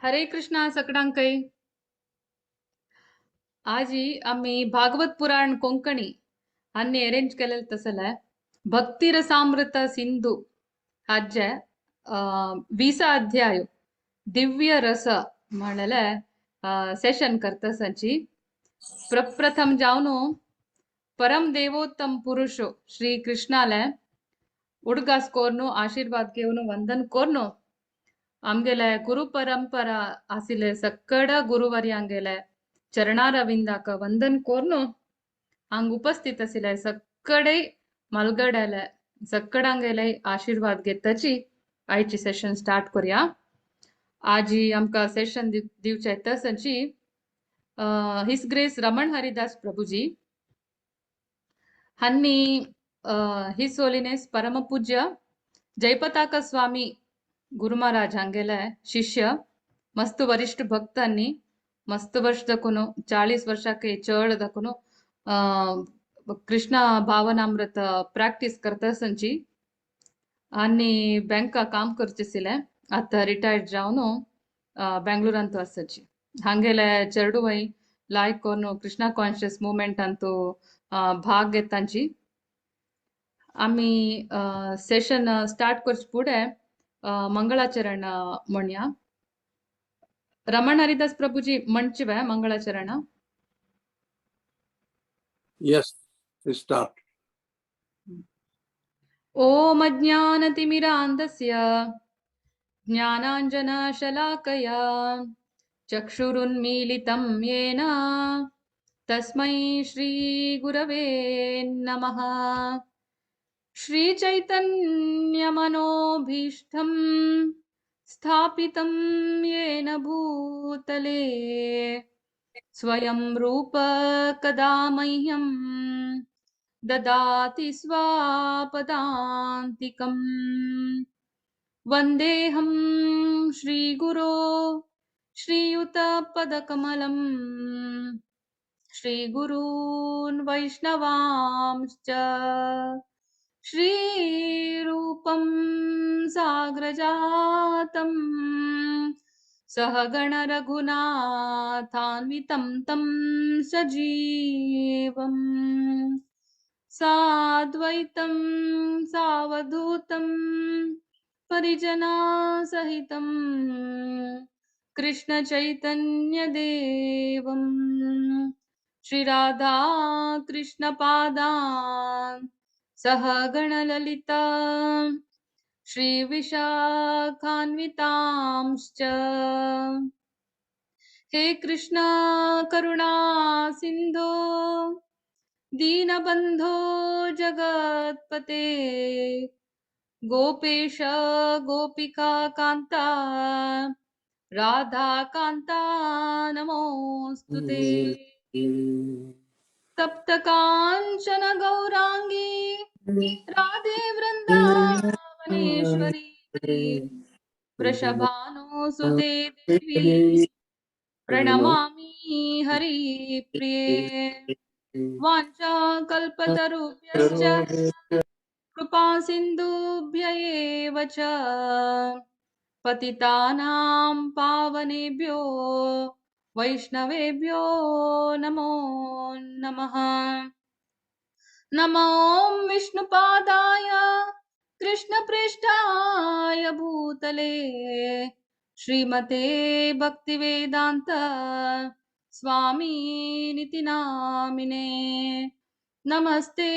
हरे कृष्णा सगळ्यांकय. आजी आम्ही भागवत पुराण कोंकणी हांनी अरेंज केलेलं तसले भक्ती रसामृत सिंधू हाजे 20 अध्याय दिव्य रस म्हणले सेशन करतसाची प्रप्रथम जावन परम देवोत्तम पुरुषो श्री कृष्णाले उडगास कोरनु आशीर्वाद घेवन वंदन कोरनु आमगेले गुरु परंपरा आसिले सक्कड गुरुवर्यांगेले चरणारविंदाक वंदन कोरनु हांग उपस्थित आसिले सक्कडे मलगडेले सक्कडांगेले आशीर्वाद घेतची आयची सेशन स्टार्ट करूया. आजी आमका सेशन दिवचे तसची हिस ग्रेस रमण हरिदास प्रभुजी हन्नी हिस होलिनेस परमपूज्य जयपताक स्वामी गुरु महाराज हांगेले शिष्य मस्त वरिष्ठ भक्तांनी मस्त वर्ष दकुनो 40 वर्षाके चड दकुनो कृष्ण भावनामृत प्रॅक्टिस करतसंची आनी बँका काम करचेसिले आता रिटायर्ड जावन बेंगळूरांत आसची हांगेले चेरडू वय लायक कोन कृष्णा कॉन्शियस मूवमेंट अंतू भाग घेतांची आम्ही सेशन स्टार्ट करचे पुढे मंगळाचरण म्हणया. रमण हरिदास प्रभुजी म्हणचिवे मंगळाचरण. Yes, we start. ओम अज्ञानतिमिरान्धस्य ज्ञानाञ्जनशलाकया चक्षुरुन्मीलितं येन तस्मै श्रीगुरवे नमः. श्रीचैतन्यमनोभीष्टं स्थापितं येन भूतले स्वयं रूप कदा मह्यं ददाति स्वापदान्तिकम्. वन्देऽहं श्रीगुरो श्रीयुतपदकमलम् श्रीगुरून् वैष्णवांश्च श्रीरूपं साग्रजातं सहगण रघुनाथान्वितं तं सजीवम् साद्वैतं सावधूतं परिजनासहितं कृष्ण चैतन्य देवं श्रीराधा कृष्ण पादान् सहगण ललिता श्रीविशाखान्वितांश्च. हे कृष्णा करुणा सिंधो दीनबंधो जगत्पते गोपेश गोपिका कांता राधा कांता नमोस्तुते. तप्त कांचन गौरांगी राधे वृंदावनेश्वरी वृषभानुसुते देवी प्रणमामि हरिप्रिये. वाञ्छाकल्पतरुभ्यश्च कृपा सिन्धुभ्य एव च पतितानां पावनेभ्यो वैष्णवेभ्यो नमो नमः. नमो विष्णुपादाय कृष्णप्रेष्ठाय भूतले श्रीमते भक्तिवेदांत स्वामीनिति नामिने. नमस्ते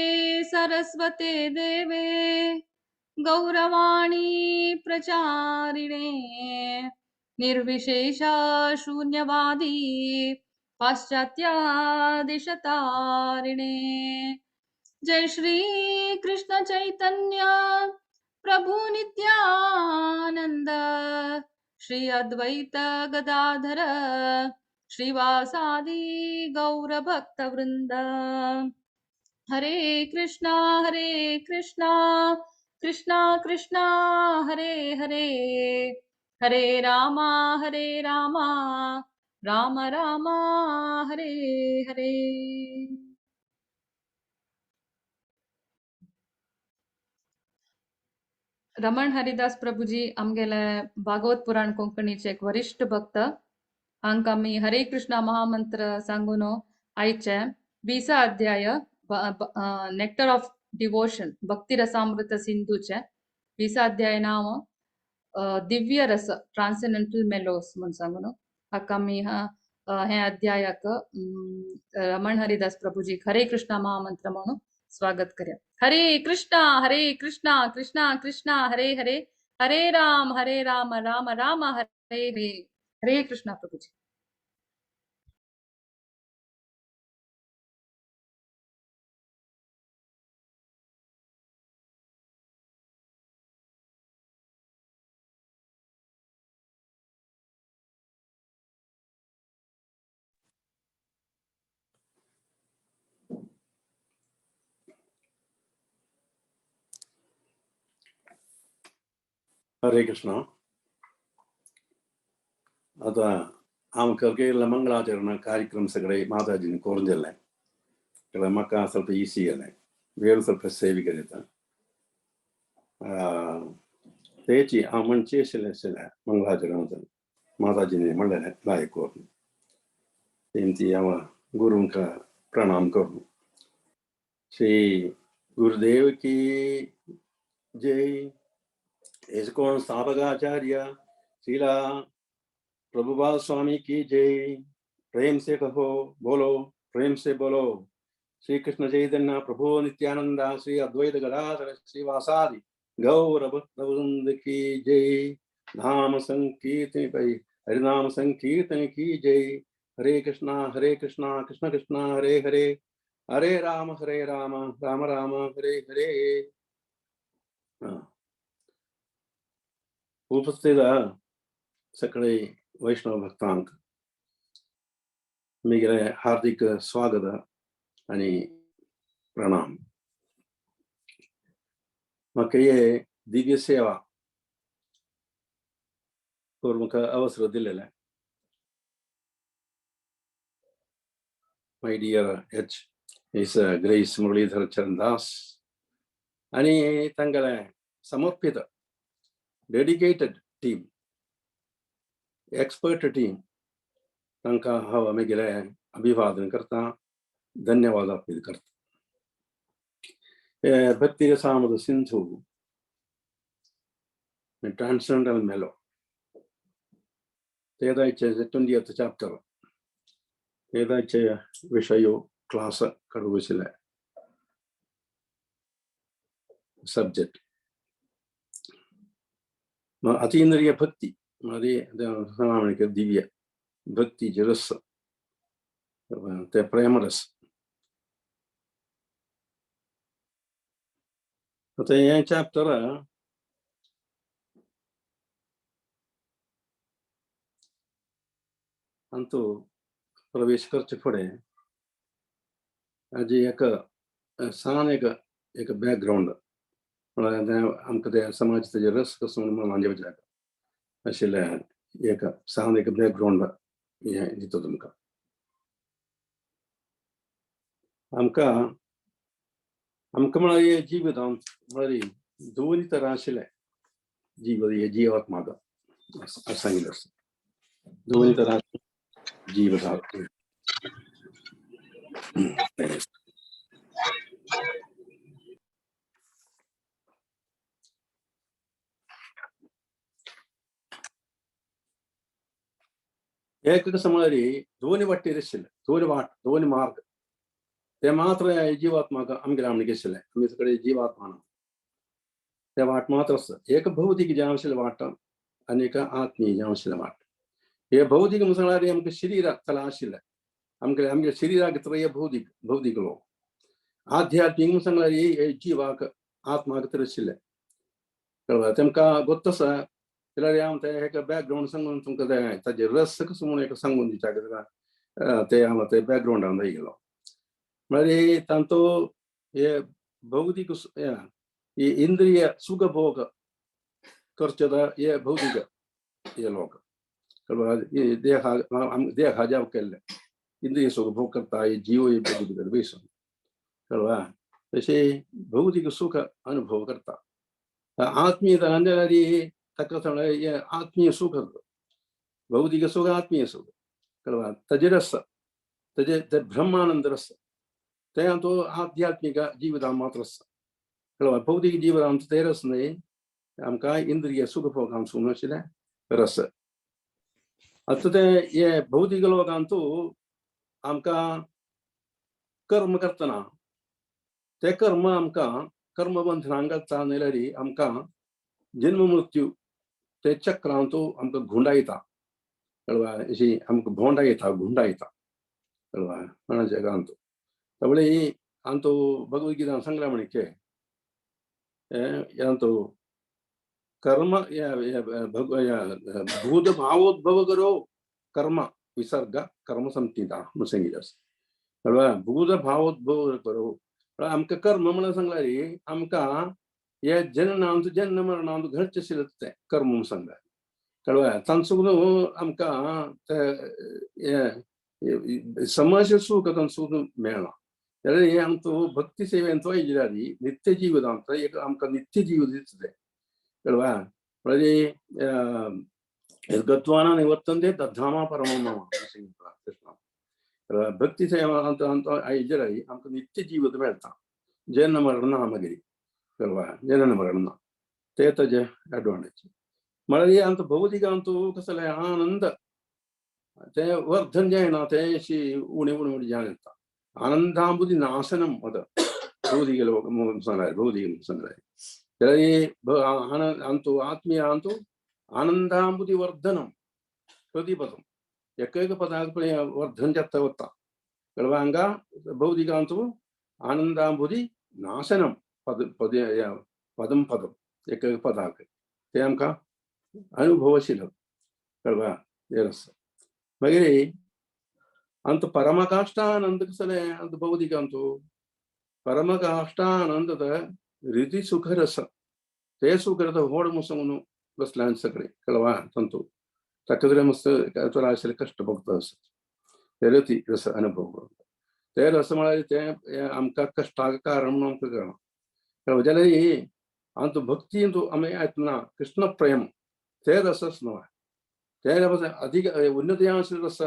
सरस्वते देवे गौरवाणी प्रचारिणे निर्विशेष शून्यवादी पाश्चात्यादिशतारिणे. जय श्री कृष्ण चैतन्य प्रभु नित्यानंद श्री अद्वैत गदाधर श्रीवासादि गौर भक्त वृंद. हरे कृष्णा कृष्णा कृष्णा हरे हरे हरे रामा राम राम हरे हरे. रमण हरिदास प्रभुजी आमगेले भागवत पुराण कोंकणीचे एक वरिष्ठ भक्त. हांकां आमी हरे कृष्णा महामंत्र सांगून आयचे 20 अध्याय नेक्टर ऑफ डिवोशन भक्ती रसामृत सिंधूचे 20 अध्याय नाव दिव्य रस ट्रान्सेंडेंटल मेलोस म्हूण सांगून हाका आमी हे अध्यायाक रमण हरिदास प्रभुजी हरे कृष्णा महामंत्र म्हणून स्वागत करया. हरे कृष्णा कृष्णा कृष्णा हरे हरे, हरे राम राम राम हरे हरे. हरे कृष्णा प्रभुजी. Hare Krishna. आता आम करके मंगलाचरण कार्यक्रम सगळे माताजीने करून दिले. त्याला म्हाका ಸ್ವಲ್ಪ ಈಸಿ आहे. वेळ ಸ್ವಲ್ಪ ಸೇವ್ करीता. तेची आमणचे शिले मंगलाचरण माताजीने म्हणलेले लायक करून. तेंची आम गुरुंका प्रणाम करू. श्री गुरुदेव की जय. इसकोन स्थापकाचार्य श्रीला प्रभुपाद स्वामी की जय. प्रेम से कहो बोलो, प्रेम से बोलो. श्री कृष्ण चैतन्य प्रभु नित्यानंदा श्री अद्वैत गदाधर श्रीवासादि गौर भक्तवृंद की जय. नाम संकीर्तन की हरिनाम संकीर्तन की जय. हरे कृष्णा कृष्ण कृष्ण हरे हरे, हरे राम राम राम हरे हरे. उपस्थित सगळे वैष्णव भक्तांक मेरे हार्दिक स्वागत आणि प्रणाम. म्हाका हे दिव्य सेवा करूंक अवसर दिलेले. My dear his grace Muralidhar Charandas आणि तांगेले समर्पित डेडिकेटेड टीम, एक्सपर्ट टीम तांकां हांव म्हगेले अभिवादन करता, धन्यवाद अर्पीत करता. भक्ती रसामृत सिंधू ट्रान्सेंडेंटल मेलो तेदाचे 20th chapter तेदाचे विषयो क्लास करूसिले सब्जेक्ट अतीन्द्रिय भक्ति मादी सामान्य दिव्य भक्ति रस ते प्रेम रस. आता हे चॅप्टर अंतु प्रवेश करचे फुडें हाजी एक सान एक बॅकग्राऊंड आमकां ते समाजाचे रस कसो म्हणून म्हणजे आशिल्ले एक सान एक बॅकग्राऊंड हे दिता तुमकां. आमकां म्हळ्यार हे जिवितांत म्हळ्यार दोन तरां आशिल्ले जीवात्माक अशें सांगिल्लें आसा. दोन तरां जीवात्माक एक म्हळ्यार दोन वाटेर आशिल्ले, दोन मार्ग ते मात्र जीवात्माक आमगेले आमणे गेशिल्ले. आमी सगळे जीवात्मा ते वाट मात्र आसता. एक भौतीक जें आशिल्लें वाट आनी एक आत्मीय जें आशिल्लें वाट. हे भौतीक म्हळ्यार आमकां शरिराक कला आशिल्लें. आमगे शरिराक भितर हे भौतीक लोक. आध्यात्मीक म्हळ्यार हे जिवाक आत्माक तर आशिल्लें. कळ्ळें? तेमकां गोत्त आसा जाल्यार हांव ते एक बॅकग्राऊंड सांगून तुमकां ते ताजे रस कसो म्हणून एक सांगून दिता ते बॅकग्राऊंडान गेलो. म्हळ्यार तांतो हे भौतीक हे इंद्रिय सुखभोग करचे हे भौतीक हे लोक. देह हाज्याव केल्ले इंद्रिय सुखभोग करता हे जीव हे भौतीक बेसून. कळ्ळें? तशें भौतीक सुख अनुभव करता. ಆತ್ಮೀಯದ ಅಂಜಲಾರಿ ತಕ್ಕ ಆತ್ಮೀಯ ಸುಖ ಭೌತಿಕ ಸುಖ ಆತ್ಮೀಯ ಸುಖ ಕಲ್ವಾ ತಜರಸ ತಜ ಬ್ರಹ್ಮಾನಂದ रस ते तो आध्यात्मिक जीवित मात्र कळवा भौतिक जीवन आमचं ते रस नाही आमका इंद्रिय सुख भोग आम सुनशिले रस आता ते ये भौतिक लोकांतू आमका कर्म करतना ते कर्म आमका कर्म बंधनांगा चालणारी आमका जन्म मृत्यू ते चक्रांतू आमका घुंडायता कळवा अशी आमका भोंडायता घुंडायता कळवा म्हणा जगांतू त्यामुळे अंतो भगवद्गीता सांगला म्हणे की यांतो कर्म या भूत भावोद्भव करो कर्म विसर्ग कर्म संहिता म्हणून सांगितलं कळवा भूत भावोद्भव करो आमका कर्म म्हणून सांगला रे आमका या जननांतू जन्म मरणांतू घरचे शिरत कर्म म्हणून सांगला कळवा तांसुगून आमका समाज सुख तांसुगून मेळना त्याला आमचो भक्ती सेवेंचो इजरारी नित्य जीवन आमचा एक आमका नित्य जीवन दिसते कळवा म्हणजे गत्वाना निवर्तन्ते तद्धामा परमम भक्ती सेवा इजरारी आमका नित्य जीवन मेळता जन्म मरण नामगिरी कळवा जनन मरण ते ताजे एडवांटेज म्हणजे आमचं भौतिकांतू कसं आनंद ते वर्धन जायना ते अशी उणे उणे जाणता आनंदांबुदी नाशनम अद भौतिक लोक सांगाय भौतिक सांगाय त्याला आनंद अंतु आत्मीय अंतु आनंदांबुदी वर्धनम प्रतिपदम एक पदार्थ वर्धन जाता होता कळवा हंगा भौतिकांतु आनंदांबुदी नाशनम पद पद पदम पदम एक पदार्थ ते आमका अनुभवशील कळवा रस वगैरे अंत परमकाष्ठानंद कसले अंत भौतिकांतू परमकाष्ठानंद रिती सुख रस ते सुख रस होड मुसंगून बसल्या सगळे कळवा तंतू तकदरे मस्त असेल कष्ट बघत असत ते रती रस अनुभव ते रस म्हणाले ते आमका कष्टाक कारण म्हणून आमका कळना कळवा ज्याला अंत भक्ती तू आम्ही ऐकना कृष्ण प्रेम ते रसच नव्हे ते अधिक उन्नत रस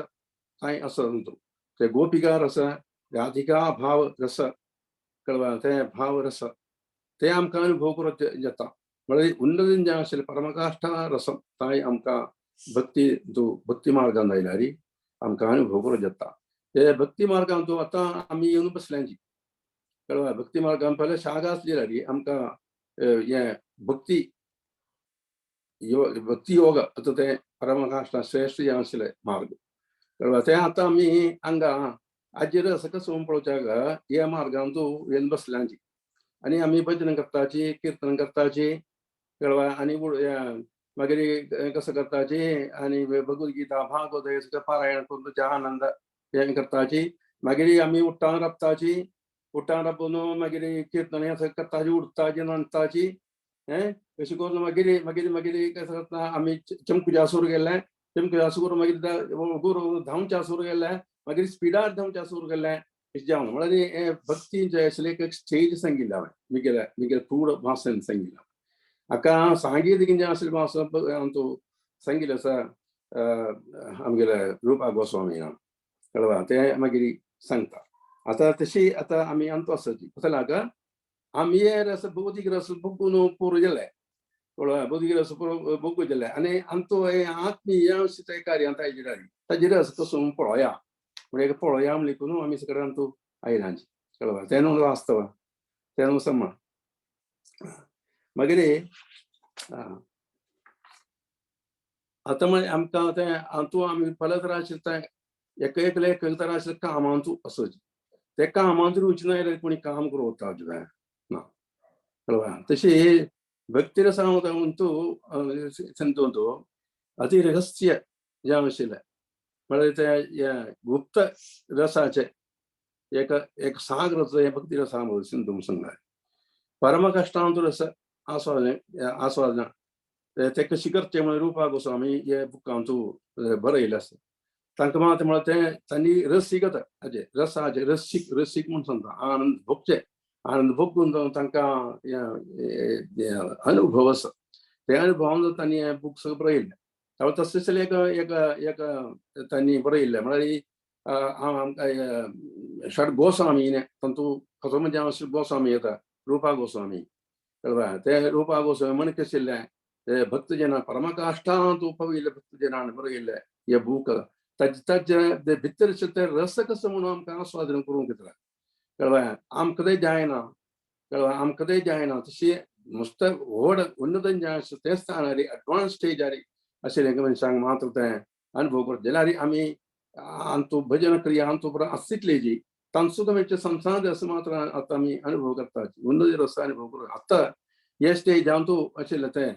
काय असं म्हणतो ते गोपिका रस राधिका भाव रस कळवा ते भाव रस ते आमका अनुभव करत जाता म्हणजे उन्नत जे असेल परमकाष्ठा रस काय आमका भक्ती जो भक्ती मार्गान जायलारी आमका अनुभव करत जाता ते भक्ती मार्गान तो आता आम्ही येऊन बसल्यांची कळवा भक्ती मार्गान पहिले शाखा असलेली आमका हे भक्ती योग आता ते परमकाष्ठा श्रेष्ठ जे असले मार्ग कळवा ते आता आम्ही हांगा आजी रस कसं पळोवच्या ह्या मार्गान तू येवन बसल्यांची आणि आम्ही भजन करताची कीर्तन करताची कळवा आणि मागीर कसं करताची आणि भगवद्गीता भागवत पारायण करून तुझ्या आनंद हे करताची मागीर आम्ही उठ्ठान राबताची उठ्ठान राबून मागीर कीर्तन असं करताची उठताची नाचताची अशी करून मागीर मागीर मागीर कसं करता आम्ही चमकुजा सुरू केलें चमकुजा सुरू मागीर गुरू धांवच्या सुरू केलें मागीर स्पिडार धांवच्या सुरू केलें जावन म्हणजे भक्ती जे आसले एक स्टेज सांगिल्लें हांवें मिगेल फूड भासन सांगिल्लें हाका सांगीत जे आसले भास आमचो सांगिल्लो आसा आमगेले रुपा गोस्वामी कळवा ते मागीर सांगता आतां तशी आतां आमी आमचो आसाची कसं लागा आमी हे रस भौतीक रस बघून पुरो गेले कळवा भौतीक रस बघू गेले आनी आमचो हे आत्मीय ते कार्यांत आयिल्ली ताजी रस कसो पळोवया म्हणजे पळोवया म्हणली करून आमी सगळे आमचो आयलांची कळवा ते न्हू वास्तव ते न्हू समान मागीर आतां म्हणजे आमकां ते हातूं आमी पले तरा आशिल्ले एक तरा आशिल्ले कामांतू असोची ते कामांत रुची ना कोणी काम करूं ना कळवा तशी भक्ती रसांतू संतोंतू अति रहस्य जे आशिल्लें म्हणजे ते गुप्त रसाचे एक सागराचो हे भक्ती रसा सिंधू सांगला परमकष्टांतू रस आस्वादन ते कशी करचे म्हणून रूपा गोस्वामी हे बुकांतू बरयलें आसा तांकां मात म्हळ्यार ते तांणी रस शिकता हाजे रसाचे रसीक म्हणून सांगता आनंद भोगचे आनंद भोगून तांकां अनुभव आसा ते अनुभवान तांणी बुक सगळें बरयलें तशें एक एक एक तांणी बरयल्लें म्हळ्यार षड गोस्वामी तातूंत खरो म्हणजे हांव गोस्वामी येता रूपा गोस्वामी कळ्ळें ते रूपा गोस्वामी म्हण केशिल्लें ते भक्तजनां परमकाश्टांत उपविल्ले भक्तजनांनी बरयल्लें हे बूक ताजे भितरचे ते रस कसो म्हणून आमकां आस्वादन करूंक येता कळ्ळें आमकां कदें जायना कळ्ळें आमकां कदें जायना तशी नुस्तें व्हड उन्नत जें तें स्थानार एडवान्स स्टेजार आशिल्लें मनशांक मात्र तें अनुभव करता जाल्यार आमी आंतू भजन क्रिया आंतू बरो आसतली जी तांचो सुद्दां म्हणजे संसार रस मात्र आतां आमी अनुभव करता उन्नत रस अनुभव करता आतां हे स्टेज हांव तूं आशिल्लें तें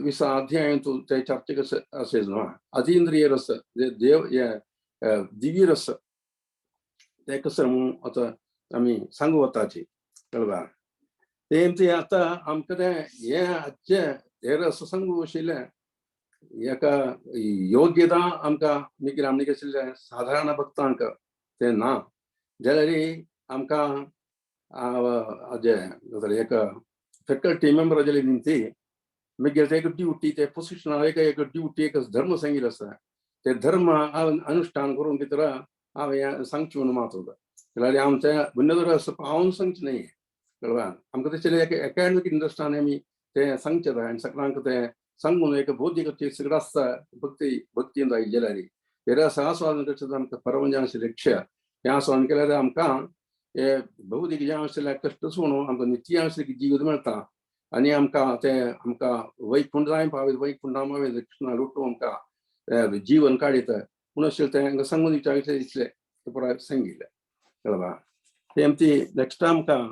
20 अध्याय तूं ते चर्चेक असेल न्हू अतींद्रिय रस देव दिव्य रस ते कसं म्हणून आतां आमी सांगू वताची कळ्ळें ते आतां आमकां तें हे रस सांगू आशिल्लें एका योग्यता आमकां मिकीर आमने केशिल्लें साधारण भक्तांक ते ना जाल्यार आमकां एक फॅकल्टी मेंबर जाली ती मागीर एक ड्युटी ते पोसिशनार एक ड्युटी एक धर्म सांगिल्लो आसा ते धर्म अनुश्ठान करून भितर हांवें सांगचें म्हणून मात जाल्यार हांव ते उन्नत रस पावून सांगचें न्ही कळ्ळें आमकां तशें एक एकाडेमीक इंट्रस्टान आमी ते सांगचें जाय आनी सगळ्यांक ते सांगून एक बौद्धीक सगळें आसता भक्तीन जाय जाल्यार हे रस आस्वादन करचें आमकां परमजा लक्ष्य हें आस्वादन केल्यार आमकां हे भौतीक जें आशिल्लें कश्ट सोडून आमकां नित्य आशिल्लें जिवीत मेळटा आनी आमकां वैकुंठ जाय पावय वैकुंठा पावय कृष्णा लुटूं आमकां जीवन काडीत म्हणून अशें तें सांगून विचारचें दिसलें ते पुराय सांगिल्लें कळ्ळें ते आमची नेक्स्ट आमकां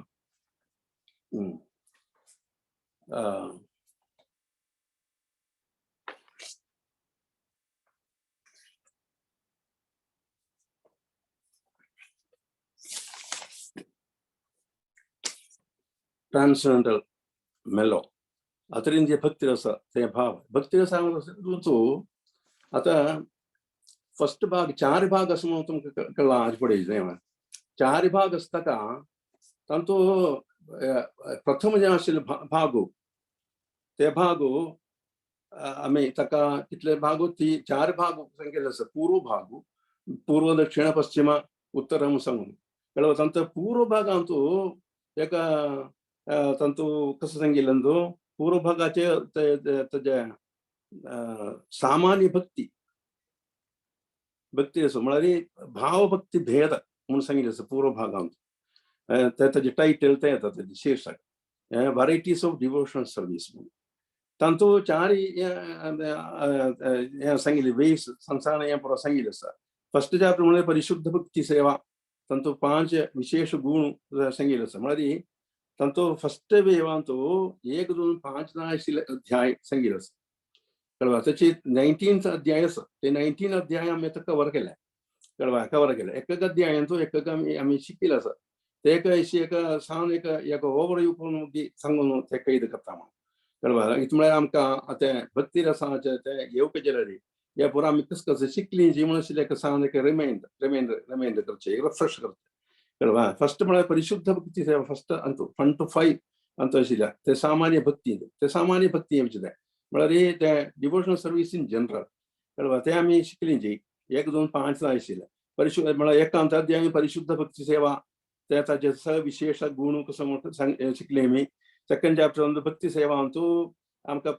ट्रान्ससेंडल मेलो आतरीन जे भक्ती रस ते भाव भक्ती रस आतां फर्स्ट भाग 4 भाग असं म्हणून तुमकां कळ्ळां आज पळयलें 4 भाग आसता तातूंत प्रथम जे आशिल्ले भागो ते भागो आमी ताका कितले भागो ती 4 भाग सांगिल्ले आसा पूर्व दक्षिण पश्चिम उत्तर सांगून कळ्ळें तांचो पूर्व भागांत एक तांतूं कसं सांगिल्लें पूर्व भागाचे तेजे सामान्य भक्ती असो म्हळ्यार भाव भक्ती भेद म्हणून सांगिल्लें आसा पूर्व भागांत तेजें टायटल तें येता तेजें शीर्षक व्हरायटीज ऑफ डिवोशनल सर्वीस म्हणून तांतूं 4 हें सांगिल्लें वेस संसार हें पुरो सांगिल्लें आसा फर्स्ट चॅप्टर म्हळ्यार परिशुद्ध भक्ती सेवा तांतूं 5 विशेष गुण सांगिल्ले आसा म्हळ्यार तांतूं फर्स्ट वेवांत 1 2 5 आशिल्ले अध्याय सांगिल्ले आसा कळ्ळें ताची 19th अध्याय आसा ते 19 अध्याय आमी आतां कवर केल्या कळ्ळें एक अध्यायांचो एक आमी शिकिल्लो आसा ते एक सांग एक ओवरव्यू करून सांगून ते कैद करता कळ्ळें म्हळ्यार आमकां तें भक्ती रसाचें तें येवप जाल्यार हे पुरो आमी कसं शिकलीं जी म्हणून आशिल्लें सांग एक रिमाइंड करचें रिफ्रेश करचें कळ्ळें फर्स्ट म्हळ्यार परिशुद्ध भक्ती सेवा फर्स्ट 1 to 5 अंत आशिल्ल्या ते सामान्य भक्ती आमचें म्हळ्यार ते डिवोशनल सर्वीस इन जनरल कळ्ळें ते आमी शिकलीं जी 1 2 5 आशिल्लें परिशुद्ध म्हळ्यार एकांत अध्याय परिशुद्ध भक्ती सेवा ते ताचे सविशेष गुण कसो म्हणून शिकले आमी सेकंड चॅप्टर भक्ती सेवा आमकां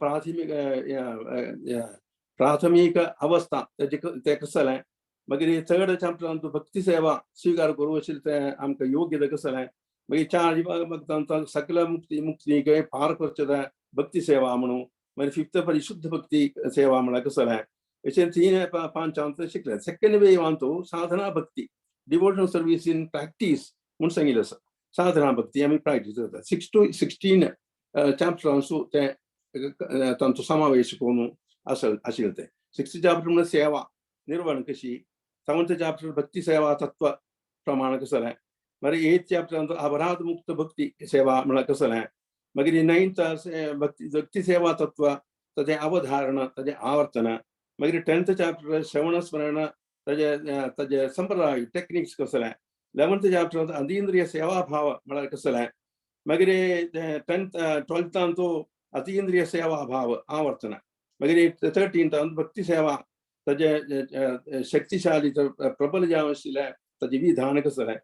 प्राथमीक अवस्था ते कसं जालें मागीर थर्ड चॅप्टर भक्ती सेवा स्वीकार करूं आशिल्लें तें आमकां योग्य कसं जालें मागीर 4 सकल मुक्ती पार करचें जाय भक्ती सेवा म्हणून मागीर 5th परिशुद्ध भक्ती सेवा म्हळ्यार कसं जालें अशें 3 5 शिकले सेकंड वेवांत साधना भक्ती डिवोशनल सर्वीस इन प्रॅक्टीस म्हणून सांगिल्लें आसा साधना भक्ती आमी प्रॅक्टीस करता 6 to 16 चॅप्टरांचो ते तांचो समावेश करून आशिल्लें ते 6th चॅप्टर म्हळ्यार सेवा निर्वण कशी 7th चॅप्टर भक्ती सेवा तत्व प्रमाण कसं जालें मागीर 8th चॅप्टर अपराध मुक्त भक्ती सेवा म्हळ्यार कसं जालें मागीर 9th भक्ती सेवा तत्व ताचें अवधारण ताचें आवर्तन मागीर 10th चॅप्टर श्रवण स्मरण ताजे संप्रदाय टेक्निक्स कसं जालें 11th chapter अतीन्द्रिय सेवा भाव मला कसं आहे मागीर 10th 12th तो अतीन्द्रिय सेवा भाव आवर्तन मागीर 13th भक्ती सेवा ताजे शक्तिशाली प्रबल जावन आशिल्ले ताजे विधान कसं आहे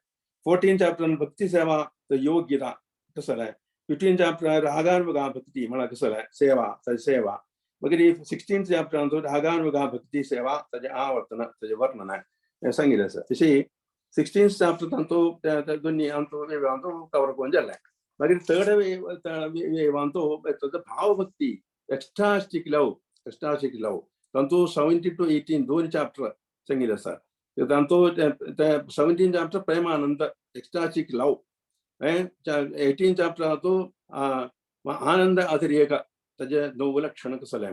14th chapter भक्ती सेवा योग्यता कसं आहे 15th chapter रागानुगा भक्ती मला कसं आहे सेवा ताजी सेवा मागीर 16th chapter तो रागानुगा भक्ती सेवा ताजे आवर्तन ताजे वर्णन आहे सांगितलं असं तशी 16th chapter tanto दोन्ही अंतो वेवांतो कवर करून जाल्ले मागीर थर्ड वेवांतो तो भाव भक्ती एक्स्ट्रास्टिक लव tanto 17 to 18 दोन चॅप्टर सांगितलं आसा tanto 17 chapter प्रेमानंद एक्स्ट्रास्टिक लव 18 chapter तो आनंद अतिरेक ताजे 9 लक्षण कसले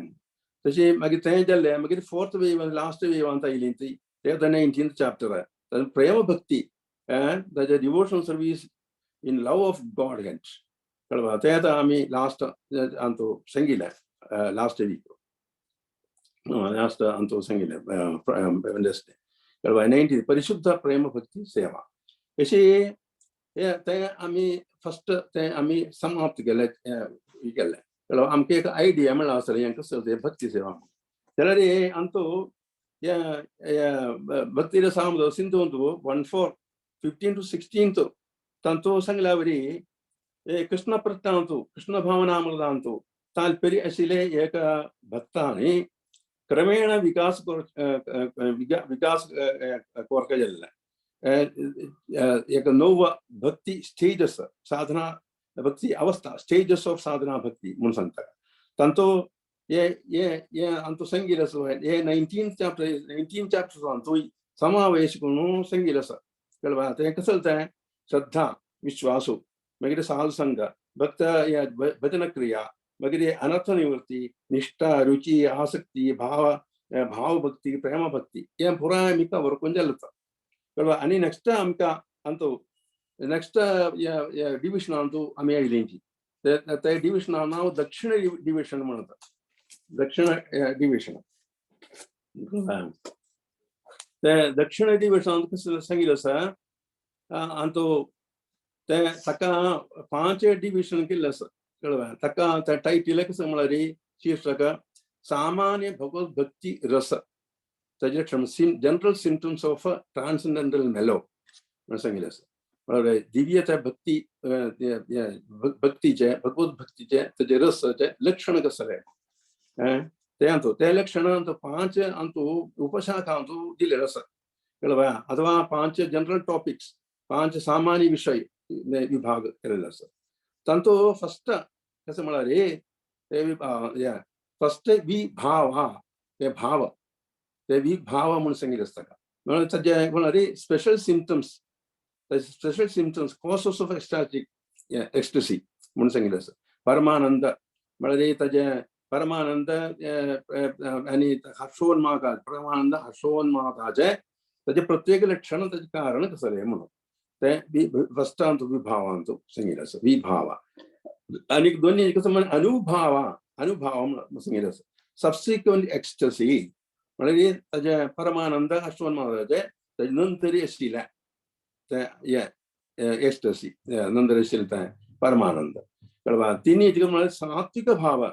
तशी मागीर तें जाल्ले मागीर फोर्थ वेव लास्ट वेवांत आयली ती ते 19th chapter प्रेम भक्ति and the devotional service in love of Godhead. That आम्ही last अंतो संगीला last week. Last अंतो संगीला Wednesday. 19 परिशुद्ध प्रेम भक्ति सेवा. ऐसे ते आम्ही first ते आम्ही समाप्त केले केले. आमके एक idea मला असं यांक सर भक्ति सेवा. त्याला रे अंतो भक्ति सामद सिंधु 1:15 to 16 tanto संगलावरी कृष्ण प्रत्यांतो कृष्ण भावनामृतांतो ताल्पर्य अशिले एक भक्ताने क्रमेण विकास कोरक जल्ला एक नव भक्ति स्टेजेस साधना भक्ति अवस्था स्टेजेस ऑफ साधना भक्ति म्हणून सांगता tanto ये अंतो संगीलस ये 19th chapter अंतो समावेश करून संगीलस कळवा ते कसलता श्रद्धा विश्वासो मागीर साधु संग भक्त या भजन क्रिया मागीर अनर्थ निवृत्ती निष्ठा रुचि आसक्ती भाव भक्ति प्रेम भक्ति ये पुरा आमी कवर करून जाल्ता कळवा आनी नेक्स्ट आमका अंतो नेक्स्ट या डिविजन अंतो आमी आयलेंची ते डिविजन नाव दक्षिण डिविजन म्हणतात दक्षिण डिविजन दक्षिण डिविजन कसं सांगितलं आसा अंतो ते ताका 5 डिविजन केल्ले आसा कळवा ताका त्या टायटल कसं म्हळ्यार शीर्षक सामान्य भगवत भक्ती रस ताजे जनरल सिम्पटम्स ऑफ ट्रान्सेंडेंटल मेलो म्हणून सांगितलं आसा म्हळ्यार दिव्यता भक्ती भक्तीचे भगवत भक्तीचे ताजे रसाचे लक्षण कसले ते अंतो ते लक्षण अंतो 5 अंतो उपशाखा अंतो दिलेले आसा कळवा अथवा 5 जनरल टॉपिक्स 5 सामान्य विषय विभाग केलेले आसा तांतो फर्स्ट कसं म्हळ्यार ते फर्स्ट विभाव ते विभाव म्हणून सांगितलं आसता म्हणून ताजे म्हळ्यार special symptoms causes of ecstasy म्हणून सांगितलं आसा परमानंद म्हळ्यार ताजे परमानंद आणि हर्षोन्माद परमानंद हर्षोन्मादाचे ताजे प्रत्येक लक्षण ताजे कारण कसले म्हणून ते फर्स्ट अंतो विभावांतो सांगितलं आसा विभाव आणि दोन्ही कसं म्हण अनुभव म्हणून सांगितलं आसा सबसिक्वेंट एक्स्टसी म्हळ्यार ताजे परमानंद हर्षोन्मादाचे ताजे नंतर आशिल्ले ते एक्स्टसी नंतर आशिल्ले परमानंद कळवा तिनी म्हळ्यार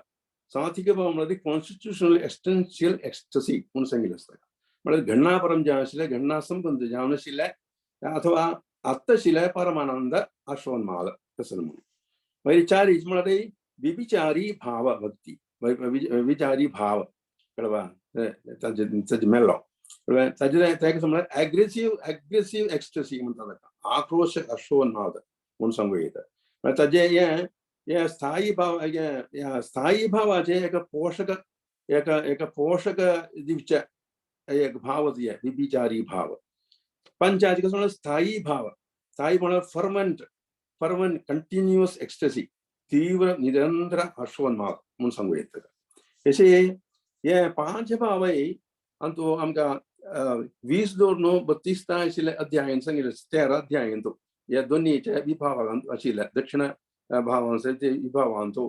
सात्विक भाव म्हणजे कॉन्स्टिट्यूशनल एक्सटेन्शियल एक्स्टसी म्हणून सांगितलं असतं म्हणजे घडणापरम जे आशिल्ले घडणा संबंध जावन आशिल्ले अथवा आत्ता आशिल्ले परमानंद हर्षोन्माद कसं म्हणून मागीर 4 म्हळ्यार विचारी भाव भक्ती विचारी भाव कळवा ताजे मेलो ताजे कसं म्हळ्यार एग्रेसिव्ह एक्स्टसी म्हणटा ताका आक्रोश हर्षोन्माद म्हणून सांगू येता ताजे या स्थायी भावाचे एक पोषक दिवचे एक भाव विचारी भाव पंचायत कसं स्थायी म्हळ्यार फर्मंट कंटिन्युअस एक्स्टसी तीव्र निरंतर हर्षोन्माद म्हणून सांगू येता अशे हे 5 भाव अंतो आमकां 20 दोन 32 आशिल्ले अध्यायान सांगिल्ले 13 अध्यायान तो या दोन्हीच्या विभागांत आशिल्ले दक्षिण भावांचे विभागांतो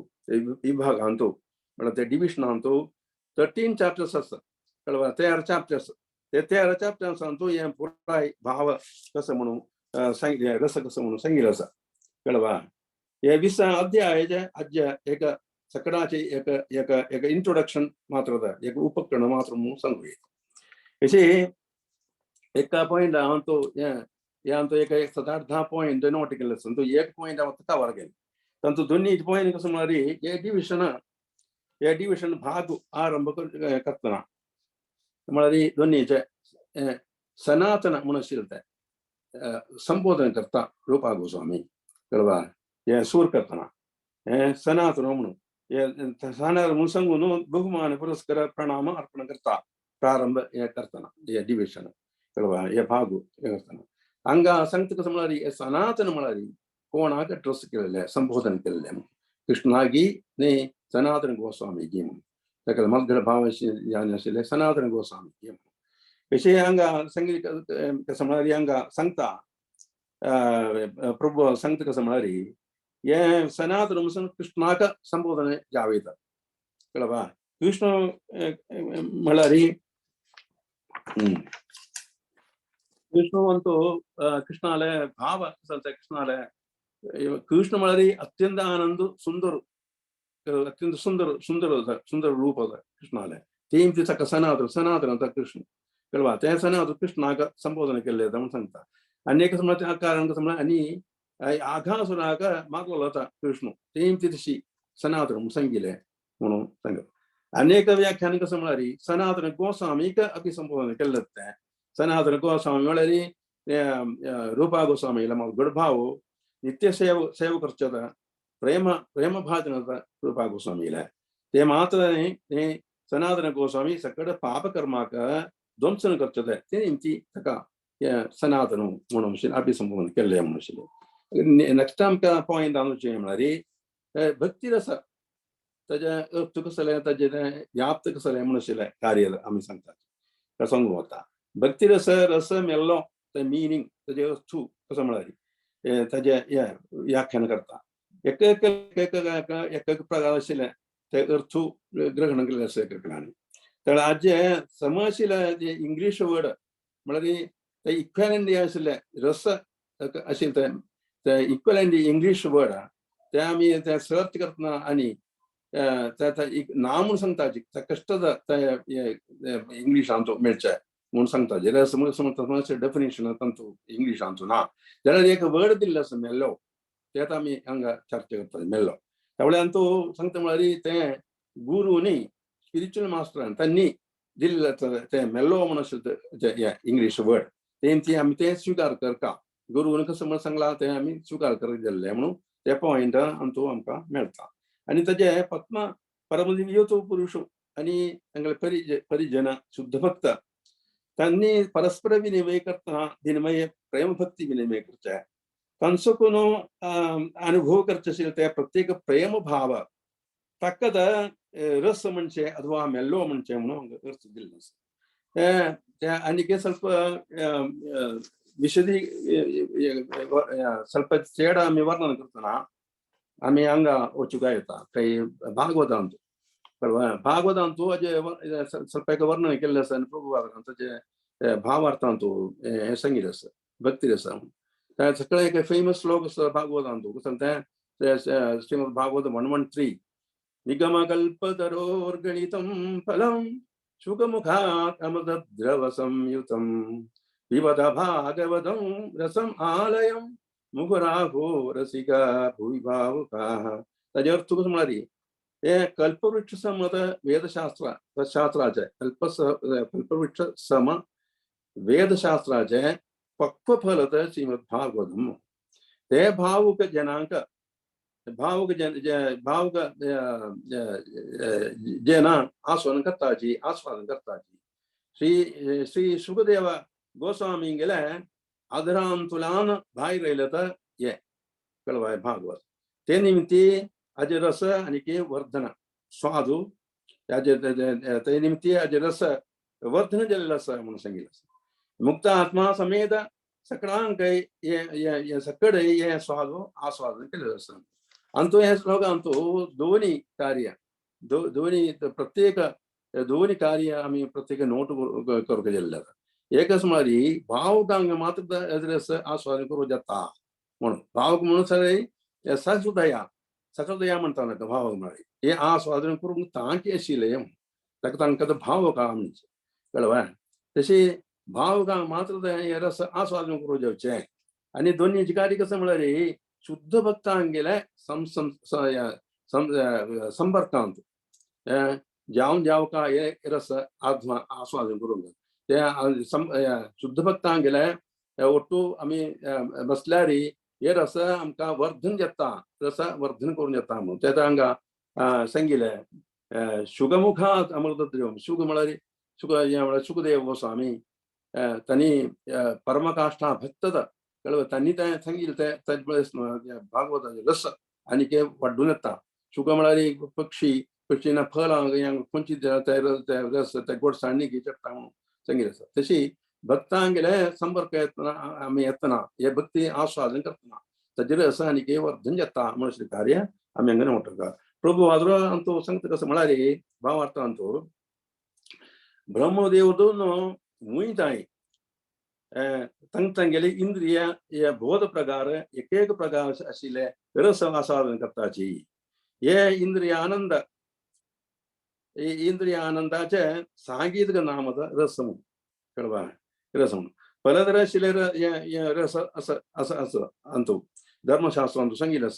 म्हळ्यार ते डिविजनांतो 13 chapters आसतात कळवा 13 chapters ते 13 chapters हे पुराय भाव कसं म्हणून रस कसं म्हणून सांगितलं असं कळवा. हे 20 अध्यायाचे आज एक सकाळचे एक एक एक इंट्रोडक्शन मात्र एक उपकरण मात्र म्हणून सांगूया. अशी एका पॉइंट हांव तो एक 7-8-10 पॉइंट नोट केले आसा. तो एक पॉइंट हांव कवर केले. तातूंत दोन्ही पॉइंट कसं म्हळ्यार हे डिविजन भाग आरंभ करतना म्हळ्यार दोन्हीचे सनातन म्हणून आशिल्ले संबोधन करता रूपा गोस्वामी कळवा. हे सूर करतना हे सनातन म्हणून हे सनातन म्हणून सांगून बहुमान पुरस्कार प्रणाम अर्पण करता प्रारंभ हे करतना हे डिविजन कळवा. हे भाग हे करतना हांगा सांगता कसं म्हळ्यार सनातन म्हळ्यार कोणाक एड्रेस केलेले संबोधन केलेले कृष्णागी न्ही सनातन गोस्वामीजी म्हणून ताका मध्यळ भाव आशिल्ले सनातन गोस्वामीजी म्हणून अशें हांगा संगीत कसं म्हळ्यार हांगा सांगता प्रभू सांगता कसं म्हळ्यार हे सनातन म्हणून कृष्णाक संबोधन जावयता कळवा. कृष्ण म्हळ्यार कृष्ण म्हणतो कृष्णाले भाव कृष्णाले कृष्ण म्हळ्यार अत्यंत आनंद सुंदर अत्यंत सुंदर रूप होता कृष्णाले. तेम ती ताका सनातन होता कृष्ण कळवा. ते सनातन कृष्णाक संबोधन केले म्हणून सांगता. अनेक त्या कारण कसं म्हळ्यार आनी आघासुराक मागलो होता कृष्ण तेम ती तशी सनातन म्हणून सांगिल्ले म्हणून सांगता. अनेक व्याख्यान कसं म्हळ्यार सनातन गोस्वामीक अभी संबोधन केलें ते सनातन गोस्वामी म्हळ्यार रूपा गोस्वामीला गडभाव नित्य सेव करचेता प्रेम भाजन रूपा गोस्वामीला ते मात्र न्ही सनातन गोस्वामी सकड पाप कर्माक ध्वंसन करचेता ते निमती ताका सनातन म्हणून अभिसंबोधन केल्लें म्हणून आशिल्लें. नेक्स्ट आमकां पॉयंट आमचें म्हळ्यार भक्ती रस ताजे अर्थ कसो जालें ताजे व्याप्त कसो जालें म्हणून आशिल्लें कार्य आमी सांगतात प्रसंग वता. भक्ती रस मेल्लो ते मिनींग ताजे अर्थ कसो म्हळ्यार ताजे व्याख्यान करता एक प्रकार आशिल्ले ते अर्थ ग्रहण केले आसा एकणांनी. तर आज जे सम आशिल्ले जे इंग्लीश वर्ड म्हळ्यार ते इक्वेलंट आशिल्ले रस आशिल्ले ते इक्वेलंट इंग्लीश वर्ड ते आमी ते सर्च करतना आनी नांव म्हणून सांगता कष्ट इंग्लिशांचो मेळचे म्हणून सांगता रस म्हणून डेफिनेशन तांचो इंग्लिशांचो ना जाल्यार एक वर्ड दिल्लो आसा मेल्लो तेच आमी हांगा चर्चा करता मेल्लो. त्या वेळार तो सांगता म्हळ्यार ते गुरूनी स्पिरिच्युअल मास्टरान तांणी दिल्लें ते मेल्लो म्हणून आशिल्लें इंग्लीश वर्ड ते आमी ते स्विकार करता. गुरुन कसं म्हणून सांगला ते आमी स्विकार करत गेल्ले म्हणून ते पॉयंट तो आमकां मेळटा. आनी ताजे पद्मा परमदिव्योचो पुरुष आनी तांगेले परिजन शुद्ध भक्त तांणी परस्पर विनिमय करतना विनिमय प्रेम भक्ती विनिमय करचे तांचो कोनो अनुभव करचे आशिल्ले ते प्रत्येक प्रेम भाव ताकद रस म्हणचे अथवा मेल्लो म्हणचे म्हणून अर्थ दिल्लो आसा. ते आनीक ಸ್ವಲ್ಪ विशदी ಸ್ವಲ್ಪ चेड आमी वर्णन करतना आमी हांगा वचूंक येता काही भागवतांत भागवतांत हाजे ಸ್ವಲ್ಪ वर्णन केल्लें आसा आनी प्रभू ताचे भावार्थांत हे सांगिल्लें आसा भक्ती रस सकयल एक फेमस श्लोक आसा भागवतांत ते श्रीमद भागवत 113 निगमकल्पतरोर्गणितं फलं शुकमुखात् अमृतद्रव संयुतं पिबत भागवतं रसम् आलयं मुहुराहो रसिका भुवि भावुकाः. ताजे अर्थ कसो म्हळ्यार हे कल्पवृक्ष समत वेदशास्त्राचे कल्पवृक्ष सम वेदशास्त्राचे पक्व फलत श्रीमद भागवतम ते भावुक जनांक भावुक जना आस्वादन करताची श्री सुखदेव गोस्वामी गेले आदरांतुलान भायर येयलें ये कळवाय भागवत ते निमती हाजे रस आनी वर्धन स्वादू ते निमती हाजे रस वर्धन जाल्लें आसा म्हणून सांगिल्लें आसा. मुक्त आत्मा समेत सकळांक हे सकड हे स्वादू आस्वादन केलें आसा. आनी तो ह्या श्लोकांत दोन्ही कार्य दोन्ही प्रत्येक दोन्ही कार्य आमी प्रत्येक नोट करूंक गेल्ले आसा. एकच म्हणाली भावकांग मात्र रस आस्वादन करू जाता म्हणून भावक म्हणून सगळे सहृदया सकलदया म्हणता नका भावक म्हणाली हे आस्वादन करून तांकी आशिल्ले ताका तांकां भावक म्हणजे कळवा तशी भावकांग मात्र रस आस्वादन करू जावचे आणि दोन्ही जिकारी कसं म्हणाले शुद्ध भक्तांक गेल्या संपर्कांत जावन जावका हे रस आस्वादन करून त्या शुद्ध भक्तांक गेल्या ಒಟ್ಟು आम्ही बसल्यार हे रस आमकां वर्धन जाता रस वर्धन करून जाता म्हणून त्या हांगा सांगिल्ले शुगमुखात अमृतद्रव्यम शुग म्हळ्यार शुकदेव गोस्वामी तांणी परमकाष्ठा भक्तद कळव तांणी तें सांगिल्लें तें भागवताचे रस आनी ते वाडून येता शुग म्हळ्यार पक्षीना फळां खंयची रस ते गोडसाण घे शकता म्हणून सांगिल्लें आसा तशी भक्तांक गेले संपर्क येतना आमी येतना हे भक्ती आस्वादन करतना ताजे रस आनी के वर्धन जाता म्हणून कार्य आमी हांगा म्हणटा प्रभू वादरो अंतू सांगता कसं म्हळ्यार भावार्थ अंतू ब्रह्मदेव दोन मुयताय तांगेली इंद्रिय हे बोध प्रकार एक प्रकार आशिल्ले रस आस्वादन करताची हे इंद्रिय आनंदाचे सांगीत नामद रस म्हणून कळवा रस म्हणून पलदर आशिल्ले रस असं अंतू धर्मशास्त्रांतू सांगिल्लें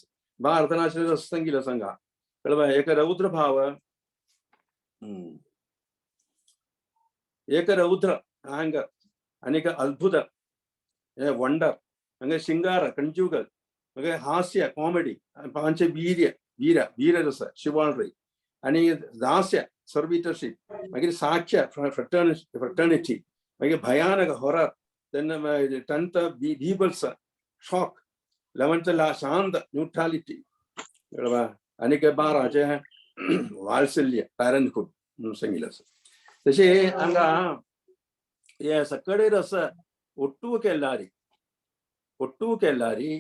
भारतान आशिल्ले रस सांगिल्लें सांगा कळवा एक रौद्र भाव एक रौद्र हांग आनीक अद्भुत वंडर हांगा शिंगार कंज्युगल मागीर हास्य कॉमेडी पांचे वीर रस शिवाळरी आनी दास्य सर्विटरशिप मागीर साक्ष्य फ्रटर्निटी मागीर भयानक हॉरर तेन्ना 10th बीबल्स शॉक 11th शांत न्यूट्रलिटी कळवा आनीक 12 वात्सल्य पॅरंटहूड म्हणून सांगिल्लें आसा तशे हांगा हे सकळे रस ಒಟ್ಟು ಕೆಲ್ಲಾರಿ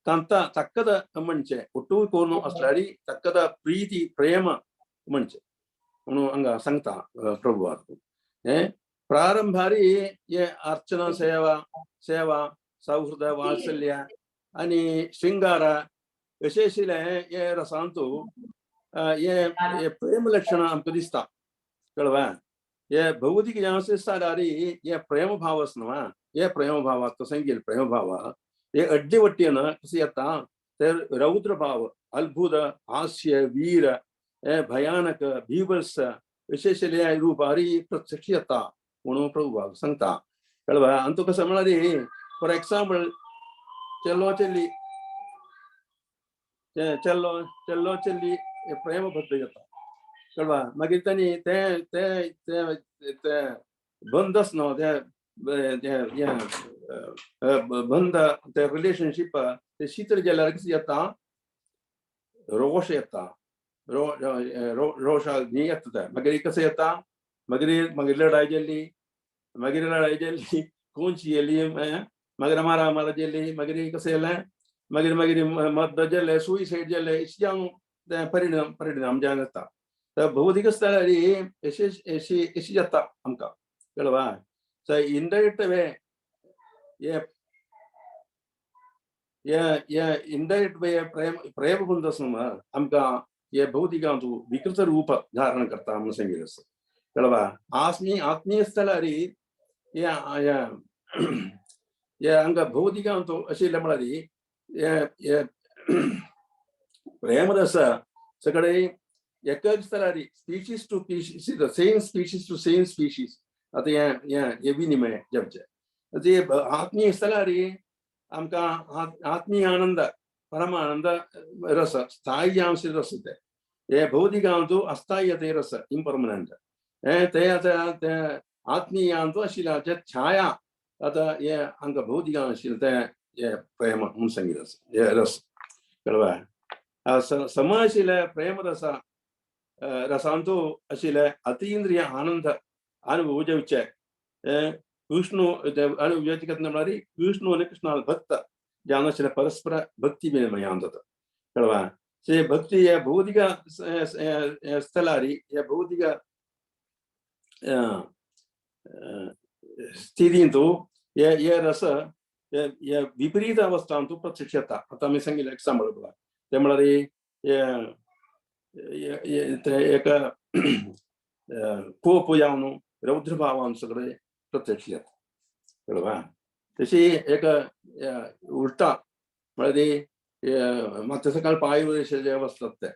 ತಂತ ತಕ್ಕದ ಮಂಚೆ ಒಟ್ಟು ಕೋನು ಅಸ್ಲಾರಿ ತಕ್ಕದ ಪ್ರೀತಿ ಪ್ರೇಮ ಮಂಚೆ म्हणून हांगा सांगता प्रभुवाद प्रारंभारी हे अर्चना सेवा सौहृद वात्सल्य आनी श्रृंगार अशें आशिल्ले हे रसांतू हे प्रेम लक्षण आमकां दिसता कळवा हे भौतिक जाल्यार हे प्रेम भाव न्हू हे प्रेम भाव तो सांगेल प्रेम भाव हे अड्डे वट्टीन कशें येता तर रौद्र भाव अद्भुत हास्य वीर भयानक बीभत्स अशें रूपारी प्रत्यक्ष येता म्हणून प्रभू भाव सांगता कळवा आनी तो कसं म्हळ्यार फॉर एग्जाम्पल चेल्लो चेल्ली प्रेम बद्द जाता कळवा मागीर तांणी ते बंदस न्हू ते बंद ते रिलेशनशीप ते शिथील जाल्यार कशें जाता रोश येता रोश येता मागीर कसं येता मागीर लढाई जाल्ली खूंच येयली मागीर मारा जाल्ली मागीर कशें येलें मागीर मद्द जाल्ले सुइसायड जाल्ले अशें जावन परिणाम जावन येता तर भौतिक स्थळार अशी जाता आमकां कळवा so indirect way indirect way प्रेम बंदस आमकां हे भौतिकांतू विकृत रूप धारण करता म्हणून सांगिल्लें आसा कळवा आत्मीय स्थळार हे हांगा भौतिकांतू आशिल्ले म्हळ्यार प्रेम रस सगळे एकच स्थळार species to species same species to same species आता हे विनिमय जावचे ते आत्मीय स्थळार आमकां आत्मीय आनंद परमानंद रस स्थायी आशिल्ले रस हे भौतिकांतू अस्थायी रस इम्परमनंट ते आता आत्मीयांतू आशिल्ले छाया आता हे हांकां भौतिकांत आशिल्ले ते प्रेम म्हणून सांगिल्लें आसा हे रस कळवा सम आशिल्ले प्रेम रसांतू आशिल्ले अतिंद्रिय आनंद अनुभव जावचे विष्णू अनुभव म्हळ्यार विष्णू आनी कृष्णाल भक्त जावन आशिल्ले परस्पर भक्ती विनिमयान जाता कळवा ते भक्ती हे भौतिक स्थळार हे भौतिक स्थितींतू हे रस हे विपरीत अवस्थांतू प्रत्यक्ष येता. आता आम्ही सांगितलं एक्झाम्पल बघा. ते म्हळ्यार एक कोप जावन रौद्र भावान सगळे प्रत्यक्ष येता. कळवा. तशी एक उलटा म्हळ्यार मागच्या सकाळ पाय जे अवस्था ते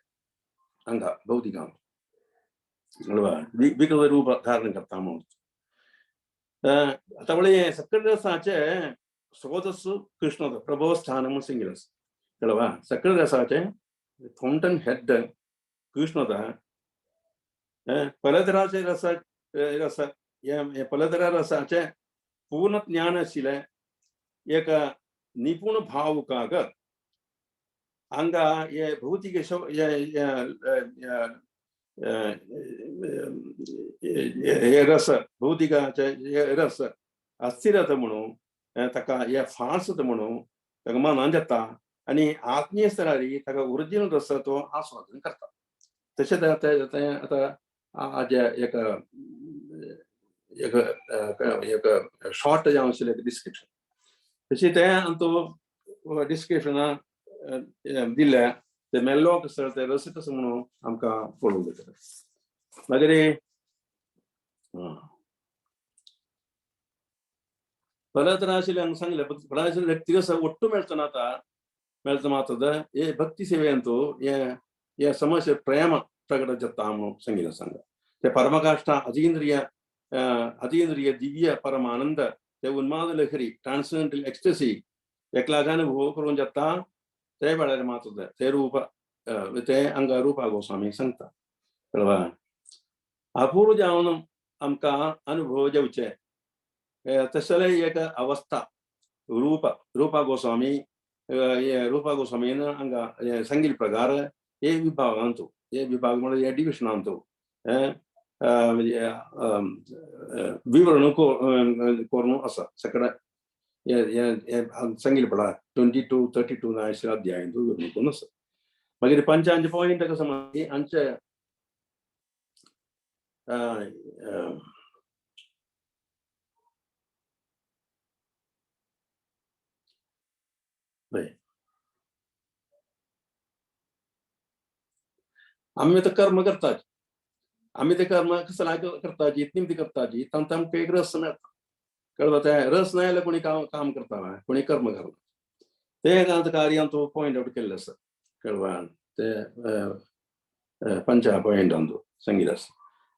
अंगा भौतिकांत कळवा विकृत रूप धारण करता म्हणून. आता म्हळ्यार सकल रसाचे स्रोतस्सु कृष्ण प्रभव स्थानम सिंगिरस कळवा. सकल रसाचे फाउंटन हेड कृष्णದ फलधराचे रस फलधरा रसाचे पूर्ण ज्ञान आशिल्ले एक निपुण भावुकाक हांगा हे भौतीक हे रस भौतिकाचे रस अस्थिरता म्हणून ताका हे फाळसता म्हणून ताका मनान येता आनी आत्मीय स्तरारी ताका ओरिजिनल रस तो आस्वादन करता. तशेंच आता एक शॉर्ट जावन आशिल्लें डिस्क्रिप्शन तशें तें तो डिस्क्रिप्शना दिल्ले ते मेल्लो कसो ते रस कसो म्हणून आमकां पळोवंक जाता. मागीर फलधरा आशिल्लें हांगा सांगलें फळाचे व्यक्ती रस ಒಟ್ಟು मेळता मात्र हे भक्ती सेवेंतू हे समस्या प्रेम प्रगट जाता म्हणून संगीत सांगा. ते परमकाष्ठा अतींद्रिय दिव्य परमानंद ते उन्माद लहरी ट्रान्सेंडेंटल एक्स्टसी एकलागाने भोग करून जाता ते वेळार मात्र ते रूप ते हांगा रुपा गोस्वामी सांगता. कळवा. अपूर्व जावन आमकां अनुभव जेवचे तसले एक अवस्था रूपा गोस्वामी रूपा गोस्वामीन हांगा सांगिल्ले प्रकार हे विभागांतू हे विभाग म्हळ्यार हे डिविजनांतू विवरण करून आसा. सकल सांगिल्ले प्रकार 22-32 आशिल्ले अध्यायांतू विवरण करून आसा. मागीर पंचांचे पॉयंट कसो म्हणजे हांचे आम्ही तर कर्म करता आम्ही ते कर्म कसं करताची निमती करताची तांकां आमकां एक रस मेळटा. कळवा. ते रस ना जाल्यार कोणी काम करता कोणी कर्म करता ते कार्यान तो पॉयंट आउट केल्लो आसा. कळवा. ते पंचा पॉयंटांतू सांगिल्लें आसा.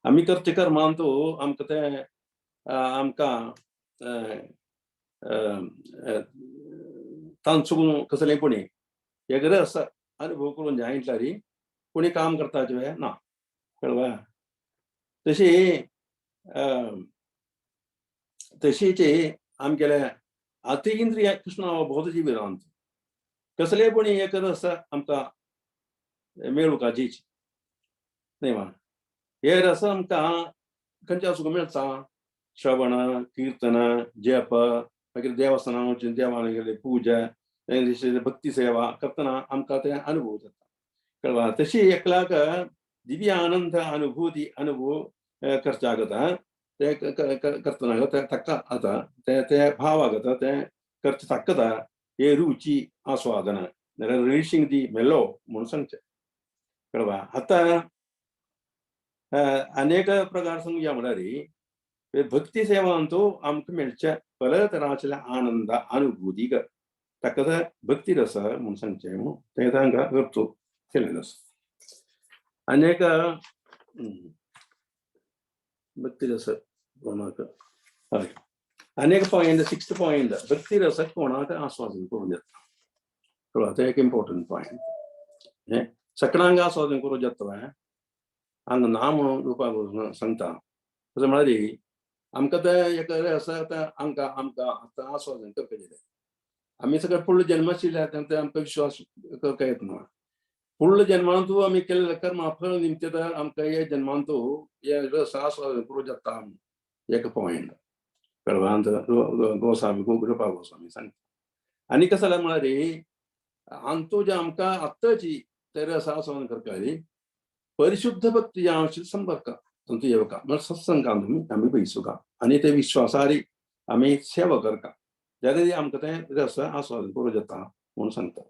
आमी करचे कर्मांतू आमकां ते आमकां तांचून कसलेपणी एक रस अनुभव करून जायतल्यार कोणी काम करताचे ना. कळवा. तशीच आमगेले अतिंद्रिय कृष्ण बौद्ध जिविरांत कसलेपणी एक रस आमकां मेळूकाजीच न्ही वा. हे रस आमकां खंयच्या वचूंक मेळटा. श्रवण कीर्तन जप मागीर देवस्थानां वचून देवान गेले पूजा भक्ती सेवा करतना आमकां ते अनुभव जाता. कळवा. तशी एकल्याक दिव्य आनंद अनुभूती अनुभव करच्या जाता ते करतना ताका आतां ते भावाक ते करचे ताकता हे रुची आस्वादन रिशींग दी मेलो म्हणून सांगचे. कळवा. आतां अनेक प्रकार सांगया म्हळ्यार भक्ती सेवांतू आमकां मेळचे पल तरांचे आनंद अनुभूतीक ताका भक्ती रस म्हणून सांगचे म्हणून ते तांकां गरजो केलेलो आसा. अनेक भक्ती रस कोणाक अनेक पॉयंट 6th पॉयंट भक्ती रस कोणाक आस्वादन करून जाता. कळवा. ते एक इम्पॉर्टंट पॉयंट. सकलांक आस्वादन करून जाता हांगा ना म्हणून रूपा सांगता. कसो म्हळ्यार आमकां ते एक रस आमकां आतां आस्वादन करपाक जाय. आमी सगळे फुडले जन्म आशिल्ले ते आमकां विश्वास करता येतना फुडल्या जन्मांतू आमी केल्ले कर्म फळ निमित्त आमकां हे जन्मांतू हे रस आस्वादन करूं जाता एक पॉयंट. कळवा. गोस्वामी रूपा गोस्वामी सांगता. आनी कसो जाल्यार म्हळ्यार अंतू जे आमकां आत्ताची ते रस आस्वादन करपाक परिशुद्ध भक्ती जे संपर्क तांतू येवका म्हळ्यार सत्संगांत आमी पयसुका आणि ते विश्वासारी आम्ही सेवा करता जाल्यार आमकां तें रस आस्वादन करूं जाता म्हणून सांगता.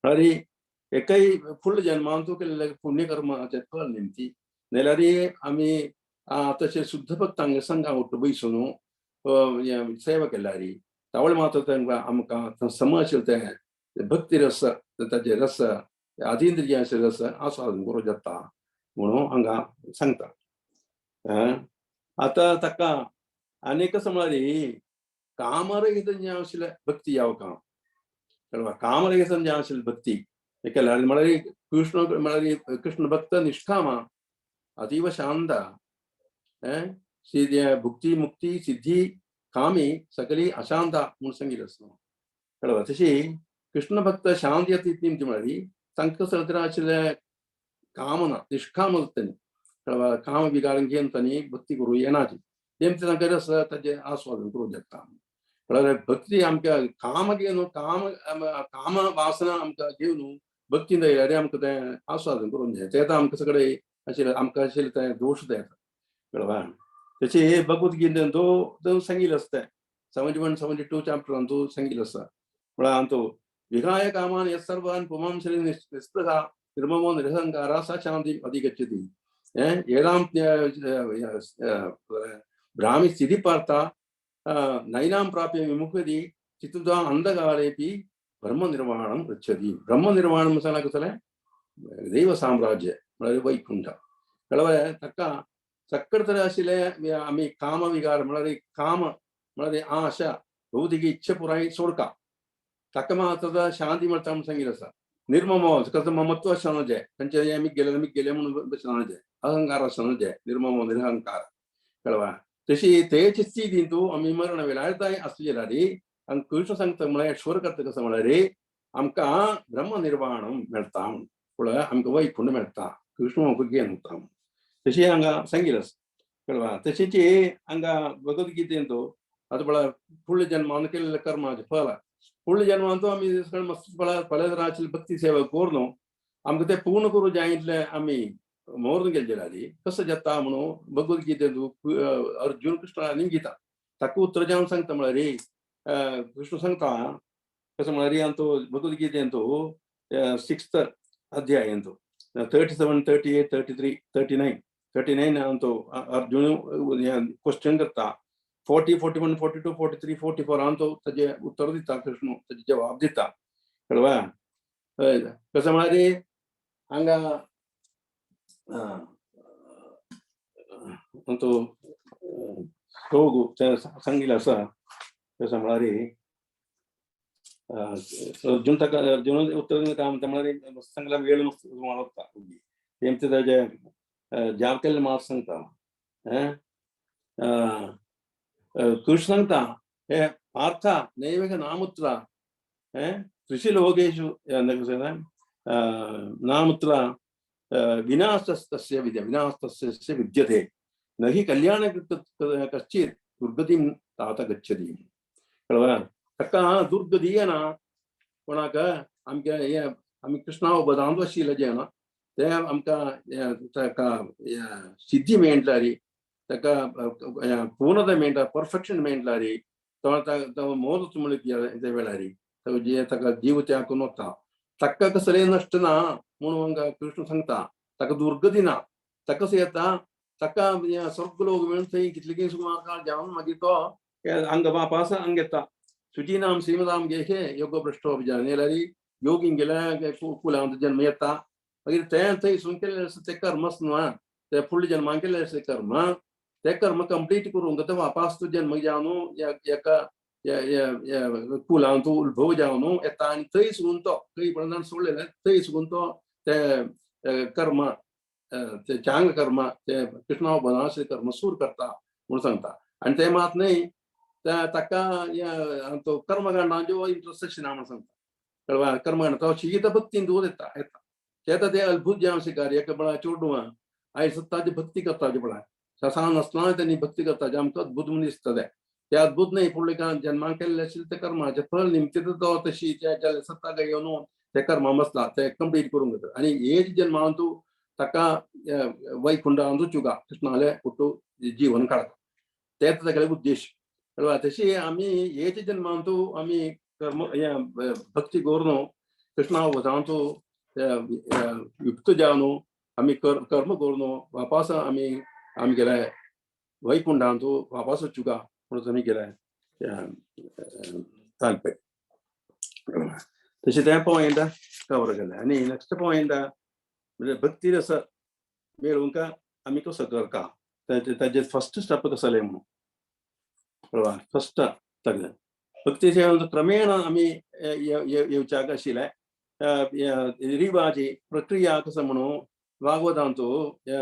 म्हळ्यार एकय फुडल्या जन्मांत तूं केल्ले पुण्यकर्माचे फळ निमती नाल्यार आमी तशें शुद्ध भक्तांगे संघा उठ बसून सेवा केल्यार तावळे मात्र तांकां आमकां समज ते भक्ती रस ताचे रस अतिंद्रियाचे रस आस्वादन करूं जाता म्हणून हांगा सांगता. आतां ताका आनी कसं म्हळ्यार कामरहित जें आशिल्लें भक्ती ह्या काम कळ्ळें कामरहित जें आशिल्लें भक्ती केल्यार म्हळ्यार कृष्ण भक्त निष्कामा अतीव शांत भुक्ती मुक्ती सिद्धी कामी सकली अशांत म्हणून सांगितलें आसता. कळ्ळें तशी कृष्ण भक्त शांत येता ती म्हळ्यार तांकां सगळें आशिल्लें कामना निष्काम जातनी कळ्ळें काम बिगाडून घेवन तांणी भक्ती करूं येनाची तेमचे तांकां रस ताचें आस्वादन करूं जाता. कळ्ळें भक्ती आमकां काम घेवन काम वासना आमकां घेवन भक्ती दयल्यार आमकां तें आस्वादन करूंक जाय तें आमकां सगळें आशिल्लें आमकां आशिल्लें तें दोश जाता. कळ्ळें तशी भगवद्गीतेन तो सांगिल्लें आसता 71-72 चॅप्टरान तो सांगिल्लें आसा म्हळ्यार तो विहाय कामान यत् सर्वान् पुमांसरि निस्पृहा निर्ममो निरहंकारा सा शांती अधिगच्छति येदां भ्रामि स्थिति पार्था नैनां प्राप्य विमुखति चित्तुदा अंधकारेपि ब्रह्म निर्वाणं गच्छति. ब्रह्म निर्वाणं सांगला कसलें दैव साम्राज्य म्हळ्यार वैकुंठ. कळ्ळें ताका सक्कड तर आशिल्लें आमी काम विकार म्हळ्यार काम म्हळ्यार आशा भौतिक इच्छा पुराय सोडका ताका मात्र शांती मेळटा म्हणून सांगिल्लें आसा. निर्ममो कसं ममत्व आसना जाय खंयचे आमी गेले म्हणून बसना जाय अहंकार आसना जाय निर्ममो निरहंकार. कळ्ळें तशी तेच स्थितीन तूं आमी मरण वेलायताय आसली जाल्यार आनी कृष्ण सांगता म्हळ्यार ईश्वर करता कसं म्हळ्यार आमकां ब्रह्म निर्वाणम मेळटा म्हळ्यार आमकां वैकुंठ मेळटा कृष्ण म्हाका घेवन वता तशी हांगा सांगिल्लें आसा. कळ्ळें तशेंच हांगा भगवद्गीतेन तो आतां म्हळ्यार फुडल्या जन्मान केल्लें कर्माचें फळ फुडल्या जन्मान तो आमी मस्त फळां तरांची भक्ती सेवा करून आमकां तें पूर्ण करूं जाय इतलें आमी मरून गेले जाल्यार कसं जाता म्हणून भगवद्गीतेन अर्जुन कृष्णाक गीता ताका उत्तर जावन सांगता म्हळ्यार कृष्ण सांगता कसं म्हळ्यार तो भगवद्गीतेन तो 6th अध्यायान तो 37, 38, 33, 39, 39 तो अर्जुन क्वेश्चन करता 40, 41, 42, 43, 44 हांव तो ताजे उत्तर दिता कृष्ण ताजे जवाब दिता. कळ्ळें कसं म्हळ्यार हांगा तो सांगिल्लें आसा कसं म्हळ्यार अर्जुन ताका अर्जुन उत्तर दिता म्हळ्यार सांगल्यार वेळ वता तेमचे ताजे जाप केल्ले मात सांगता. कृष्ण सांगता हे पार्था नैवेक नामुत्रा त्रिशिलोकेषु नामुत्रा विनाशस्तस्य विनाशस्तस्य विद्यते न हि कल्याण कश्चित् दुर्गतिं तात गच्छति. कळ्ळें ताका दुर्गती येना कोणाक आमच्या आमी कृष्णा बदांत आशिल्लें जें तें आमकां ताका सिद्धी मेळटल्यार ताका पूर्णता मेळटा परफेक्शन मेळटल्यार तो मोद म्हणले वेळार जे ताका जीव त्याग करून वता ताका कसलें नश्ट ना म्हणून कृष्ण सांगता ताका दुर्गती ना ताका कसं येता ताका स्वर्ग लोक मेळून थंय कितले सुमार जावन मागीर तो हांगा वापस हांगा येता. सुचीनाम श्रीमदाम गेशे योग भ्रष्टो जाल्यार योगीन गेल्या कुलांत जन्म येता मागीर तें थंयसून केल्लें आसा तें कर्म आसना ते फुडल्या जन्मान केल्लें आसा तें कर्म कंप्लीट करूंक तो वापस तूं जन्म जावन एका कुलांत उद्भव जावन येता आनी थंयसून तो खंय सोडलेलें थंयसून तो तें कर्म ते चांगले कर्म ते कृष्णा बनास कर्म सूर करता म्हणून सांगता. आनी ते मात न्हय ताका तो कर्मकांडांचो इंट्रस्ट ना म्हणून सांगता. कळ्ळें कर्मकांड तो शीत भक्तीन दूर येता येता ते अद्भुत जें अशें कार्य एका बळा चोडवां आयज ताची भक्ती करताचे पळय ससान नासतना त्यांनी भक्ती करताचे आमकां अद्भुत म्हणून दिसता ते अद्भुत न्हय फुडल्या जन्मान केल्लें आशिल्लें ते कर्माचें फळ निमती तो तशी त्या सत्ताक येवन ते कर्मा बसला ते कंप्लीट करूंक जाता. आनी हेच जन्मान तूं ताका वैकुंठांत वचूंक कृष्णाले जीवन काडटा. त्यात सगळे उद्देश कळवा तशी आम्ही येचे जन्मांतू आम्ही कर्म भक्ती करून कृष्णा वजांतू युक्त जावनो आम्ही कर्म करून वापस आम्ही गेलाय वैकुंठांतू वापस चुका म्हणून आम्ही गेलाय तालपे तसे त्या पॉइंट कवर केलं आणि नेक्स्ट पॉइंट म्हणजे भक्ती रस मिळवून का आम्ही कसं करता त्याचे फर्स्ट स्टेप कसं आलंय म्हणून कळवा फर्स्ट तगलं भक्ती सेवन क्रमेण आम्ही येवच्या आशिल्ले रिवाची प्रक्रिया कसं म्हणून भागवतांतू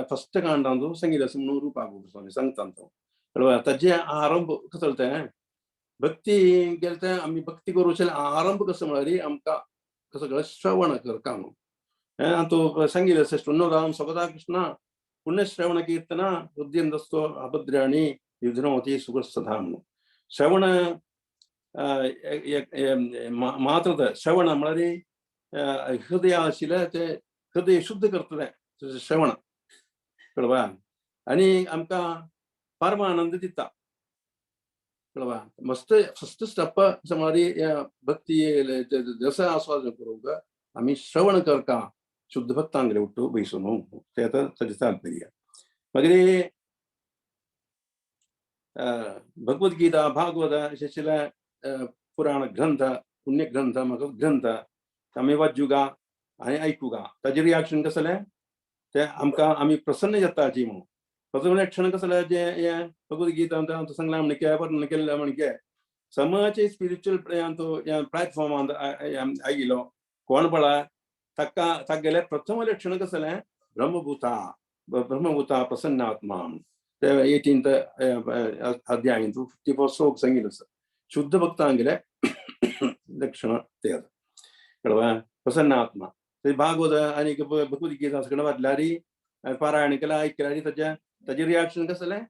फर्स्ट कांडांतू संगीत म्हणून रूपा गोस्वामी सांगतांतो कळवा ताचे आरंभ कसं चलता भक्ती गेलते आम्ही भक्ती करूचे आरंभ कसं म्हळ्यार आमकां कसं कळलं श्रवण करता म्हणून तो संगीत श्रृणोराम स्वगता कृष्णा पुण्यश्रवण कीर्तना हृदयंदस्तो अभद्राणी युधनवती सुखस्तथा म्हणून श्रवण मात्र श्रवण म्हळ्यार हृदय आशिल्लें ते हृदय शुद्ध करतले श्रवण कळवा आनी आमकां परमानंद दिता कळवा मस्त फर्स्ट स्टेप म्हळ्यार भक्ती जसं आस्वादन करूंक आम्ही श्रवण करता शुद्ध भक्तांगले उठ्ठू बैसून ते ताचे तात्पर्य मागीर भगवद्गीता भागवत अशे पुराण ग्रंथ पुण्य ग्रंथ म्हाका ग्रंथ आमी वाचूगा आनी आयकुगा ताजे रिएक्शन कसं जालें ते आमकां आमी प्रसन्न जाताची म्हणून प्रथम लक्षण कसं जालें जे भगवद्गीता सांगला म्हणके वर्णन केल्लें म्हणके समाचे स्पिरिच्युअल प्लॅटफॉर्मांत आयिल्लो कोण पळा ताका तागेलें प्रथम लक्षण कसं जालें ब्रह्मभूता प्रसन्नात्मा ते 18th अध्याय 54 श्लोक सांगिल्लो आसा शुद्ध भक्तांगेलें लक्षण ते कळवा प्रसन्नात्मा ते भागवत आनी भगवद्गीता सगळें वाचल्यार पारायण केला आयकल्यार ताजे रिएक्शन कसं जालें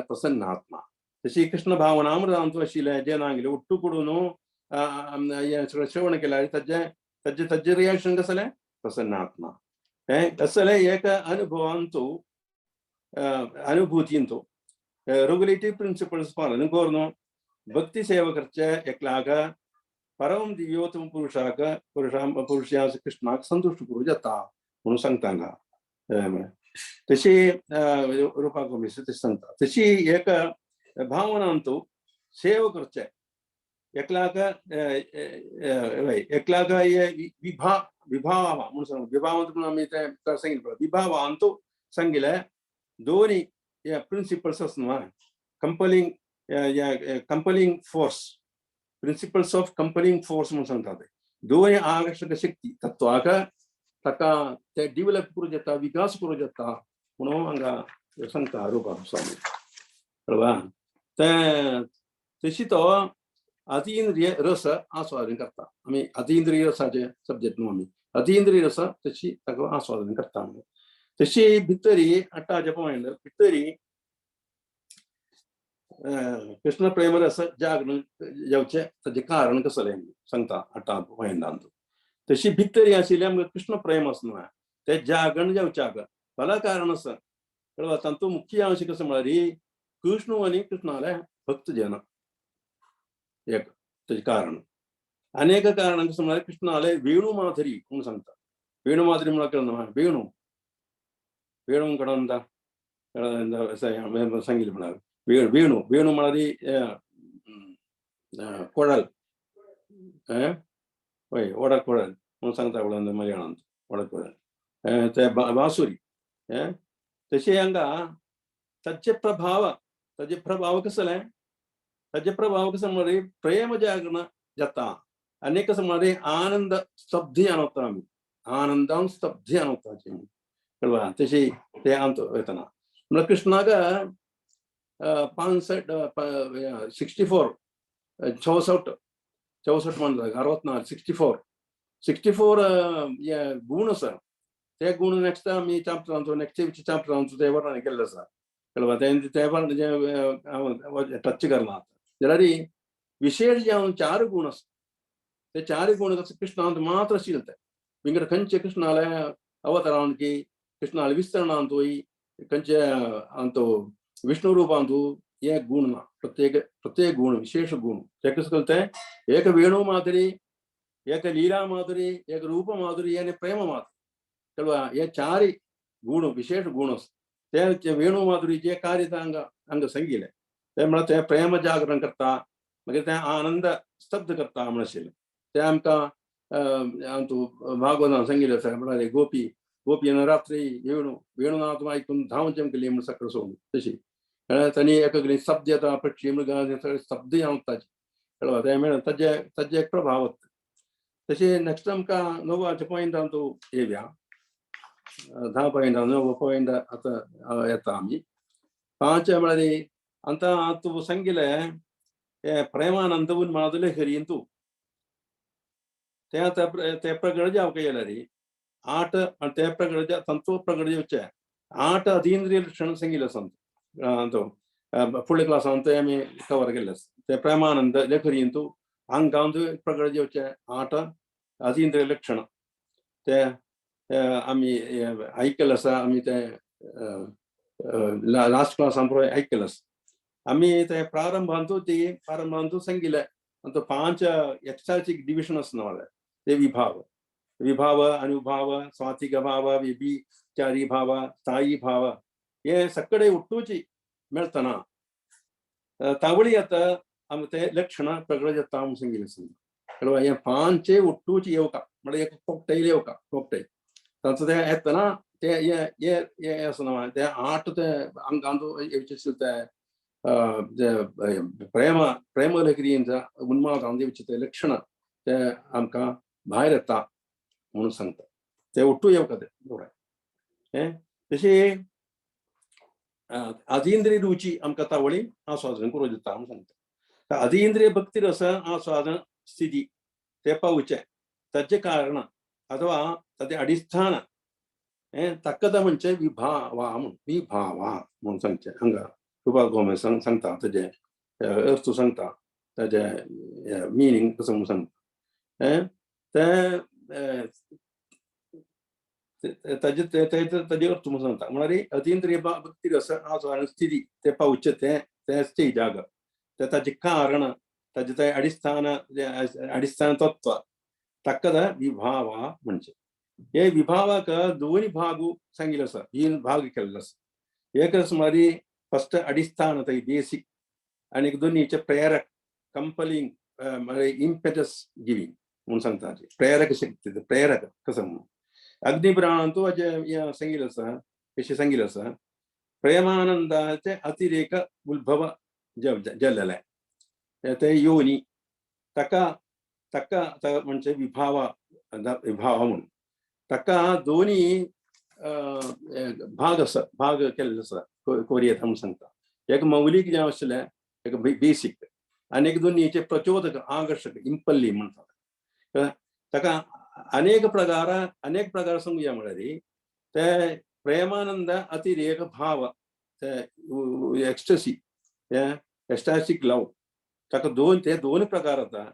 प्रसन्नात्मा तशी कृष्ण भावनामृतांतू आशिल्लें जे नांगले उट्टू पडून श्रवण केल्यार ताजे रिएक्शन कसं जालें प्रसन्नात्मा कसं जालें एक अनुभवांतू अनुभूतींतू रेगुलेटिव्ह प्रिंसिपल्स पालन करून भक्ती सेवा करचे एकल्याक परम दिव्योत्तम पुरुषा कृष्णाक संतुष्ट करूं जाता म्हणून सांगता हांगा तशी रूपा गोस्वामी तशी सांगता तशी एक भावनांतू सेवा करचे एकल्याक विभाव म्हणून सांग विभाव आमी ते सांगितलें विभावांतू सांगिल्लें दोन्ही प्रिंसिपल्स आसना compelling force principles of compelling force म्हणून सांगतात दोन्ही आकर्षक शक्ती तत्वाक ताका ते डिवेलप करूं जाता विकास करूं जाता म्हणून हांगा सांगता रूपा गोस्वामी कळवा तशी तो अतिंद्रिय रस आस्वादन करता आमी अतिंद्रिय रसाचे सब्जेक्ट न्हू आमी अतिंद्रिय रस तशी ताका आस्वादन करता तशी भितरी आठाच्या पॉइंट भितरी कृष्ण प्रेम रस जागरण जावचे ताजे कारण कसं जालें सांगता 8 पॉइंटांत तशी भितरी आशिल्लें आमकां कृष्ण प्रेम आसना ते जागरण जावच्याक भला कारण आसा कळवा तातूंत मुख्य अंश कसं म्हळ्यार कृष्ण आनी कृष्णाले भक्त जन एक ताजें कारण अनेक कारण कसं म्हळ्यार कृष्णाले वेणू माधुरी म्हणून सांगता वेणू माधुरी म्हळ्यार वेणू वेणू कडंदा सांगिल्लें म्हळ्यार वेणू वेणू म्हळ्यार कोडल हय ओडा कोडल म्हणून सांगता मलयाळांत ओडा कोडल ते बांसुरी तशें हांगा ताचे प्रभाव कसो जालें ताजे प्रभाव कसो म्हळ्यार प्रेम जागरण जाता आनी कसो म्हळ्यार आनंद स्तब्धी आणता आमी आनंदान स्तब्धी आणताची कळवा तशी ते आमत वयतना म्हळ्यार कृष्णाक 64 म्हणटा 64 गुण आसा ते गुण नेक्स्ट आमी नेक्स्ट चॅप्टरांत ते वर्णन केल्ले आसा कळवा ते टच करना जाल्यार विशेष जे 4 गुण आसा ते 4 गुण कृष्णांत मात्र आशिल्ले ते विंगड खंयचे कृष्णाले अवतरांत की कृष्णाले विस्तरणांतूय खंयचे विष्णू रूपांतू एक गुण ना प्रत्येक गुण विशेष गुण ते कसं कळतंय एक वेणू माधुरी एक लीला माधुरी एक रूप माधुरी आणि प्रेम माधुरी कळवा हे चारही गुण विशेष गुण असतात ते वेणू माधुरी जे कार्य अंग संगीले त्यामुळे ते प्रेम जागरण करता मागीर ते आनंद स्तब्ध करता म्हणशील ते आमकां भागवतान सांगिल्लें आसा म्हळ्यार गोपी रात्री वेणुनाद आयकून धांवचें केली म्हण सकयल सोडून तशी तांणी एकाकडेन शब्द येता पक्षी मृगा सगळे शब्द ताचे कळवा ते मेळून ताजे एक प्रभाव तशें नेक्स्ट आमकां 9 पॉयंटान तूं येवया 10 पॉयंटान 9 पॉयंट आतां येता आमी 5 म्हळ्यार आतां तूं सांगिल्लें ते प्रेमानंद उन्मादले हरियन तूं ते प्रगट जावंक येयला रे 8 ते प्रगट तंतू प्रगट येवचे 8 अतींद्रिय लक्षण सांगिल्लें आसा तो फुडल्या क्लासान ते आमी कवर केल्ले ते प्रेमानंद लेखरीन तूं हांगां प्रगट येवचे 8 अतींद्रिय लक्षण ते आमी आयकलें आसा आमी ते लास्ट क्लासान पळय आयकलें आसा आमी ते प्रारंभांतू सांगिल्लें तो 5 एक्स्ट्राचिक डिविजन आसना ते विभाव अनुभाव स्वातिक भाव विभिचारी भाव स्थायी भाव हे सगळे उट्टूची मेळतना तावळी आता आमी ते लक्षण प्रगट जाता म्हणून सांगिल्लें कळवा हे 5 उट्टूची येवका म्हणजे एक कॉकटेल येवका कॉकटेल तांचो ते येतना ते हे आसना ते 8 ते अंगांतू येवचे ते प्रेम लहरींचा उन्मादान दिवचे ते लक्षण ते आमकां भायर येता म्हणून सांगता ते उट्टू येवका ते तशी अतींद्रिय रुची आमकां तावळी आस्वादन करूं दिता म्हणून सांगता अतींद्रिय भक्ती रस आस्वादन स्थिती ते पावचे ताचे कारण अथवा ताचे अडिस्थान तक्कद म्हणजे विभावा म्हणून सांगचे हांगा कृपाल गोमे सांगता ताजे अर्थ सांगता ताजे मिनींग कसं म्हणून सांगता ताजे अर्थ म्हणून सांगता म्हळ्यार अतींद्रिय भक्ती रस आस्वादन स्थिती ते पावचे ते स्टेजाक ते ताजे कारण ताजे ते अडिस्थान तत्व तक्कद विभावा म्हणजे हे विभावाक दोन्ही भागू सांगिल्ले आसा 3 भाग केल्ले आसा एक सुमारी फर्स्ट अडिस्थान ते बेसिक आणि दोन्हीचे प्रेरक कंपलिंग इम्पेटस गिविंग म्हणून सांगता प्रेरक शक्ती प्रेरक कसं म्हणून अग्निपुराणान तू सांगिल्लें आसा कशें सांगिल्लें आसा प्रेमानंदाचे अतिरेक उद्भव जाल्लेले ते योनी ताका म्हणजे विभाव म्हणून ताका दोन्ही भाग केल्ले आसा कोरी येता म्हणून सांगता एक मौलिक जें आसलें एक बेसिक आनी एक दोन्हीचे प्रचोदक आकर्षक इम्पल्ली म्हणटा ताका अनेक प्रकार सांगुया म्हळ्यार ते प्रेमानंद अतिरेक भाव ते एक्स्टसी एक्स्टासीक लव ताका दोन प्रकार जाता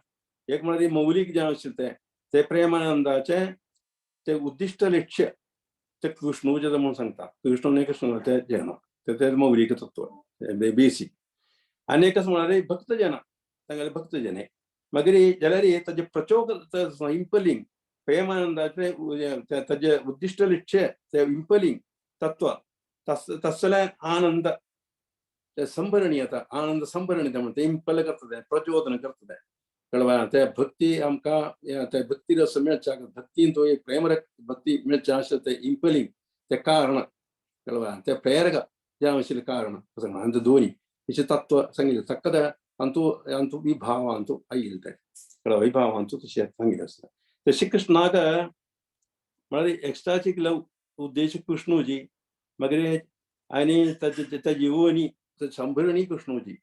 एक म्हळ्यार मौलिक जें आसलें ते प्रेमानंदाचे ते उद्दिष्ट लक्ष्य ते कृष्णूचे म्हणून सांगता कृष्ण ते जेना ते मौलिक तत्व बेसिक आनी एक म्हळ्यार भक्त जना तांगेले भक्त जने मागीर जाल्यार ताजे प्रचोदक इम्पलिंग प्रेमानंदाचे ताजे उद्दिष्ट लक्ष्य ते इम्पलिंग तत्व तसले आनंद ते संभरणी येता आनंद संभरणी म्हणते इम्पल करता प्रचोदन करता कळवा ते भक्ती आमकां ते भक्ती रस मेळच्या भक्तीन तो एक प्रेमरक भक्ती मेळच्या अशें ते इम्पलिंग ते कारण कळवा ते प्रेरक जे आशिल्लें कारण सांगता दोन्ही हेचे तत्व सांगिल्लें तक्कद अंतू विभावांतू आयिल्लें ते कळवा विभावांतू तशें सांगिल्लें आसता ते श्री कृष्णाक म्हळ्यार एक्स्ट्राचीक लव उद्देश कृष्णूजी मागीर आनी ताजी योनी संभरणी कृष्णूजी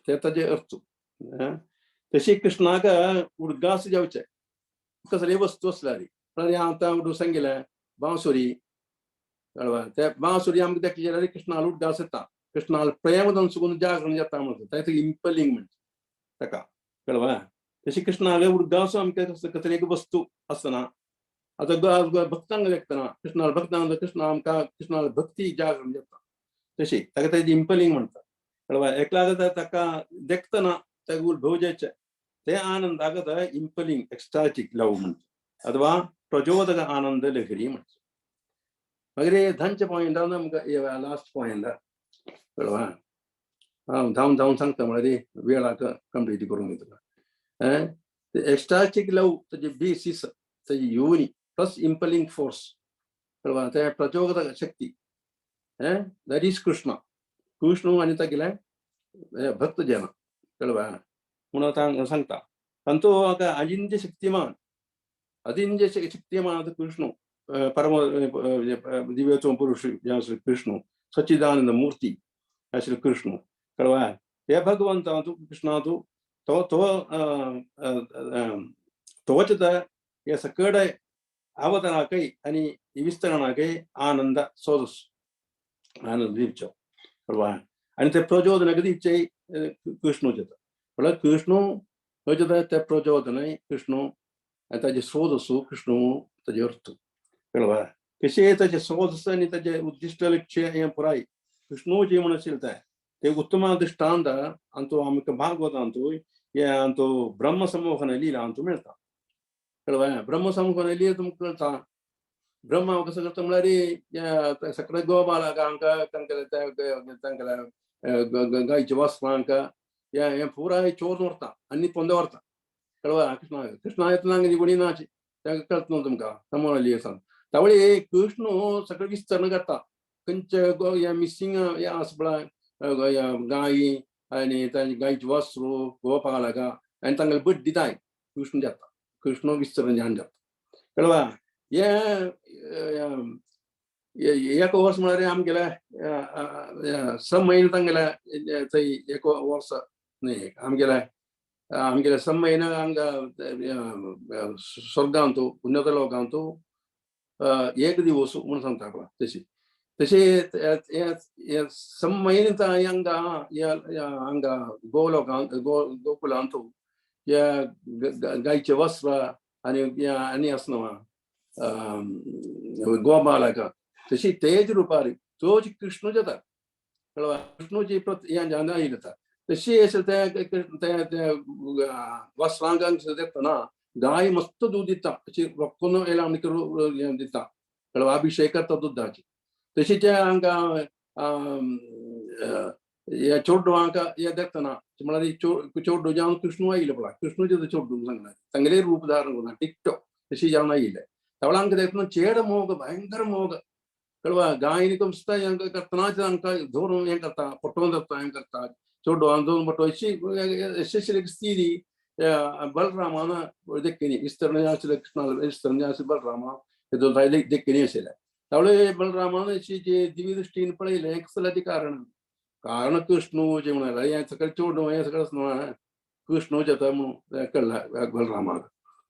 ते ताजे अर्थ तशी कृष्णाक उडगास जावचे कसली वस्तू आसल्यार म्हळ्यार आतां उडू सांगिल्लें बांसुरी कळवा ते बांसुरी आमकां देखले जाल्यार कृष्णाल उडगास येता कृष्णाल प्रेम दंसुकून जागरण जाता म्हणटा तें इम्पलिंग म्हणटा ताका कळवा तशी कृष्णाले उडगास आमकां कसली एक वस्तू आसतना आतां भक्तांक देखतना कृष्णाल भक्तांक कृष्ण आमकां कृष्णाल भक्ती जागरण जाता तशी ताका तें इम्पलिंग म्हणटा कळवा एकला लागत ताका देखतना ते उद्भवजेचे ते आनंद ಆಗದ ಇಂಪಲಿಂಗ್ ಎಕ್ಸ್ಟಾಟಿಕ್ ಲವ್ म्हणतात अथवा प्रचोदक आनंद लहरी म्हणतात मगर हे धनचे पॉइंट नमका लास्ट पॉइंट कळवा धावून धावून सांगता म्हळ्यार वेळाक कंप्लीट करून घेतला एक्स्टाटिक लव ताजे बेसिस ताजी युनी प्लस इंपलिंग फोर्स कळवा ते प्रचोदक शक्ती दॅट इज कृष्ण आनी तागेले भक्त जन कळवा म्हणून सांगता तांचो अजिंक्य शक्तिमान कृष्ण परम दिव्यत्व पुरुष श्री कृष्ण सच्चिदानंद मूर्ती श्री कृष्ण कळवा हे भगवंत कृष्ण तोच हे सकड अवतरणाकय आणि विस्तरणाकय आनंद सोदस आनंद दिवचो कळवा आणि ते प्रचोदन दिवचे कृष्ण म्हळ्यार कृष्ण ते प्रचोदन कृष्ण ताजे सोदसू कृष्ण ताजे अर्थ कळवा कशे ताजे सोदस आनी ताजे उद्दिष्ट लक्ष्य हे पुराय कृष्ण जे म्हण आशिल्ले ते उत्तम दृष्टांत अंतू आमकां भागवतांतू हे अंतू ब्रह्म संमोहन लिहिला अंतू मेळटा कळवा ब्रह्म संमोहन लिहिला तुमकां कळटा ब्रह्म कसं करता म्हळ्यार सगळे गोपालांका तांकां गायच्या वस्त्रांका हे पुराय चोरून व्हरता आनी पोंदा व्हरता कळवा कृष्ण येतना कोणी नाची तांकां कळटा न्हू तुमकां संमोहन लिहिसा त्यावेळी कृष्ण सगळें विस्तरण करता खंयचे मिसिंग हे आसा पळय गायी आनी तांची गायची वस्त्र गोपालांका आनी तांकां भट दिताय कृष्ण जाता कृष्ण विस्तरण ज्ञान जाता कळवा एक वर्स म्हळ्यार आमगेले स म्हयने तांगेले थंय एक वर्स न्ही आमगेले स म्हयने हांगा स्वर्गांतू उन्नत लोकांतू एक दिवस म्हणून सांगता पळय तशी स म्हयने हांगा गोकुलांतू गायचे वस्त्र आनी आसना गोपालाका तशी तेज रूपार तोच कृष्ण जाता कळवा कृष्णची ज्ञान येता तशी वस्त्रांक देखतना गाय मस्त दूध दिता अशी रोखून येयला दिता कळवा अभिषेक करता दुधाची तशी ते हांगा चोडवांका हे देखतना म्हळ्यार चोडू जावन कृष्ण आयिल्ले पळय कृष्णचे चोडू सांगना तांगेले रूप धारण करून टिकटो तशी जावन आयिल्ले तवळांक देखून चेड मोग भयंकर मोग कळवा गायनी कसता हें करतनाच तांकां धरून हें करता पटोवन धरता हें करता चोडवान धरून पटो अशी स्थिती बलरामान देखिनी विस्तरण आशिल्ले कृष्णा विस्तरण आशिल्ले बलरामा हे देखिनी आशिल्ले त्यावेळी बलरामान अशी जे दिव्य दृश्टीन पळयलें कसलें कारण कृष्ण जे म्हणाला हें सगळें चोडू हें सगळें कृष्ण जाता म्हणून कळ्ळा बलरामाक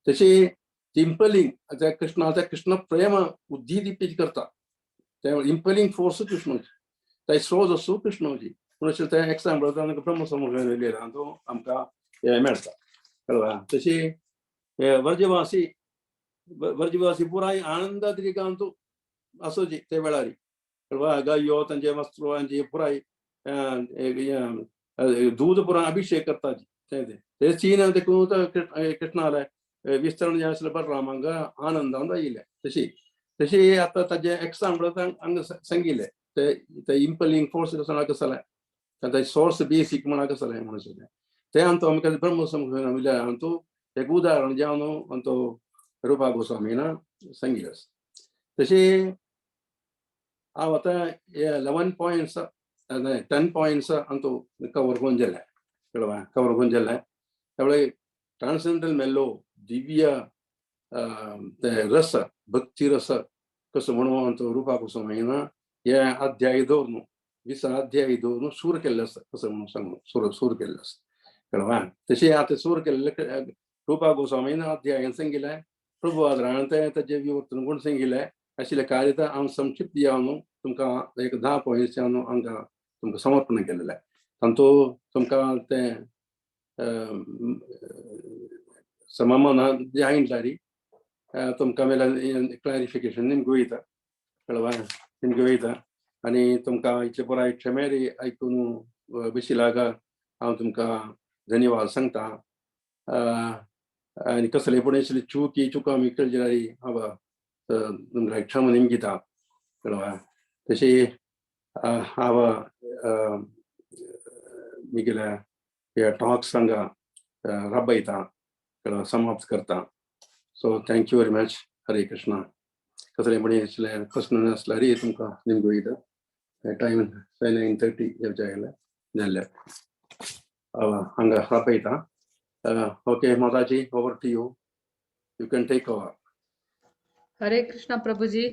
तशी इंपलिंग कृष्ण प्रेम उद्दीपित करता इंपलिंग फोर्स कृष्णाची सोज असो कृष्णाची म्हणून ते एक्झाम्पल ब्रह्म संमोहन लिहिला तो आमकां मेळटा कळवा तशी वर्जवासी पुराय आनंदात रिकांतू आसोची ते वेळार कळवा गायो तांचे वस्त्रांचे पुराय दूध पुराय अभिषेक करता ते चीन देखून कृष्णाले विस्तरण जे आसलें बलरामांक आनंदान आयिल्लें तशी आतां ताजे एक्झाम्पल हांगा सांगिल्लें ते इंपलिंग फोर्स कसो जालें सोर्स बेसीक म्हणा कसो जालें म्हणून ते आमकां आमकां ब्रह्म संमोहन हातूंत एक उदाहरण जावन तो रुपा गोस्वामीन सांगिल्लें तशी हांव आतां 11 पॉयंट्स 10 पॉयंट्स हातूंत कवर करून गेले कळवा कवर करून गेले त्यावेळी ट्रान्सेंडल मेलो दिव्य रस भक्ती रस कसो म्हणून तो रुपा गोस्वामीन हे अध्याय दवरून 20 अध्याय दवरून सूर केल्ले आसता कसो म्हणून सांगून सूर केल्ले आसता कळवा तशी आतां सूर केल्ले रुपा गोस्वामीन अध्यायान सांगिल्लें प्रभू आदरान ताजे विवर्तन कोण सांगिल्लें आशिल्ले कार्य हांव संक्षिप्त जावन तुमकां एक 10 पॉयंट्स हांगा तुमकां समर्पण केलेलें तातूंत तुमकां तें समामना जे आयिल्ली तुमकां मेल्यान क्लॅरिफिकेशन निमगे वयता कळवा निमगे वयता आनी तुमकां इतले पुराय क्षमेरी आयकून बशिलागा हांव तुमकां धन्यवाद सांगता. आनी कसलेपण चुका आमी केली जाल्यार हांव तुमकां क्षमा निमगिता कळ्ळें. तशी हांव मिगेल्या ह्या टॉक्स हांगा राबयता कळ्ळें, समाप्त करता. So thank you very much. हरे कृष्णा. कसलेपण प्रश्न नासल्यार तुमकां निमगयता. टायम 9:30 जाल्ले हांगा राबयता. ओके माताजी, over to you. You can take over. Hare Krishna प्रभुजी.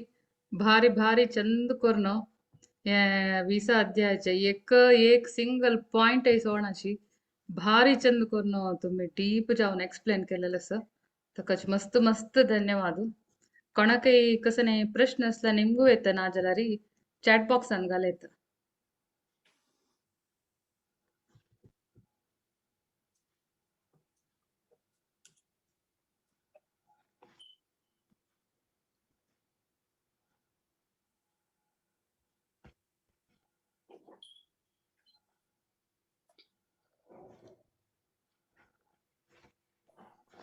भारी भारी चंद करून हे 20 अध्यायाचे एक सिंगल पॉइंट आहे सोडण्याची भारी चंद करून तुम्ही डीप जाऊन एक्सप्लेन केलेलं सर. ताकाच मस्त मस्त धन्यवाद. कोणाकय कसं नाही प्रश्न असला निमगू येतं ना जाल्यार चॅट बॉक्सान घालयत.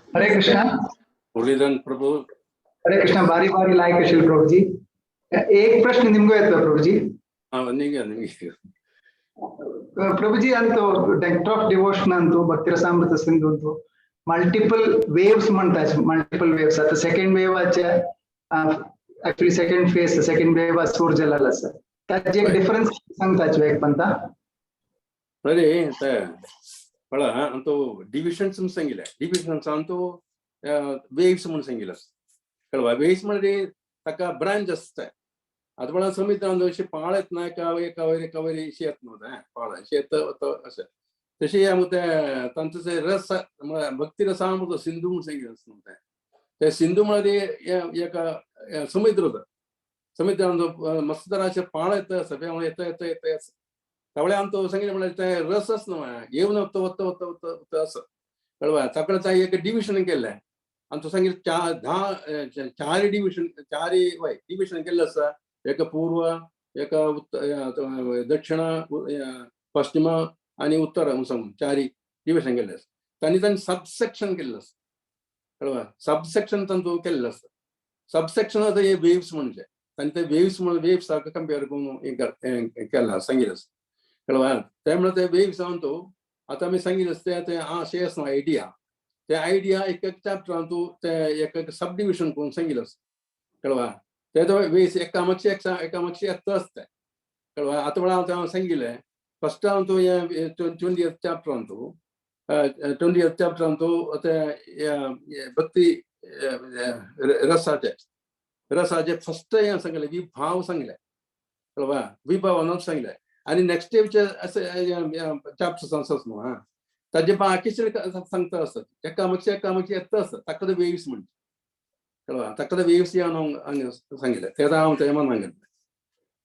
हरे कृष्णा. मुरलीधरन प्रभु. हरे कृष्णा. बारी बारी लायक असेल प्रभुजी. एक प्रश्न निमगो येतो प्रभुजी. प्रभुजी अंतो डेक्ट ऑफ डिवोशन अंतो भक्तिरसामृत सिंधू अंतो मल्टिपल वेव्स म्हणतात. मल्टिपल वेव्स आता सेकंड वेव्हच्या actually second phase second wave सूर जलाला सर त्याचे एक डिफरन्स सांगताच एक पंता. अरे पळा अंतो डिविजन्स म्हणून सांगितले. डिविजन्स अंतो वेव्स म्हणून सांगितलं कळवा. वेव्स म्हणजे ताका ब्रांच असतात. आता पण समित अशी पाळ येत ना एका वयर अशी येत नव्हतं पाळ अशी येत असं तशी तांचो रस भक्ती रसामृत सिंधू म्हणून सांगितलं नव्हतं. त्या सिंधू मध्ये एका समुद्र होतं. समुद्रांचो मस्त तराचे पाळ येत असं येत असं त्यावेळी आमचं सांगितलं म्हणजे रसच नव्हे येऊन वत्त असं कळवा. ताकडे एक डिव्हिजन केलंय आणि तो सांगितलं चार डिव्हिजन केलं असं. एक पूर्व, एक दक्षिण, पश्चिम आणि उत्तर म्हणून चारी डिव्हिजन केले असतं. त्यांनी सबसेक्शन केलेलं असतं कळवा. सबसेक्शन तांतूं केलेलं असतं. सबसेक्शन आता हे वेव्स म्हणजे त्यांनी ते वेव्स कंपेअर करून केला सांगितलं असतं कळवा. त्यामुळे ते वेव्स तो आता आम्ही सांगितलं असतं ते अशें आसना आयडिया. त्या आयडिया एक चॅप्टरान तूं ते एक सब डिव्हिजन करून सांगितलं असतं कळवा. ते वेव्स एकामागची येत असते कळवा. आता वेळा हांव सांगितलें फर्स्ट हांव तूं 20th चॅप्टरान तूं ते भक्ती रसाचे फर्स्ट हे सांगले विभाव सांगले कळवा. विभावान सांगले आणि नेक्स्ट चॅप्टर आसत न्हू ताजे बाकीचे सांगता असत एकामागची येत असत ताका वेव्स म्हणजे कळवा. ताका वेव्स हांगा सांगितले ते हांव ते सांगितले.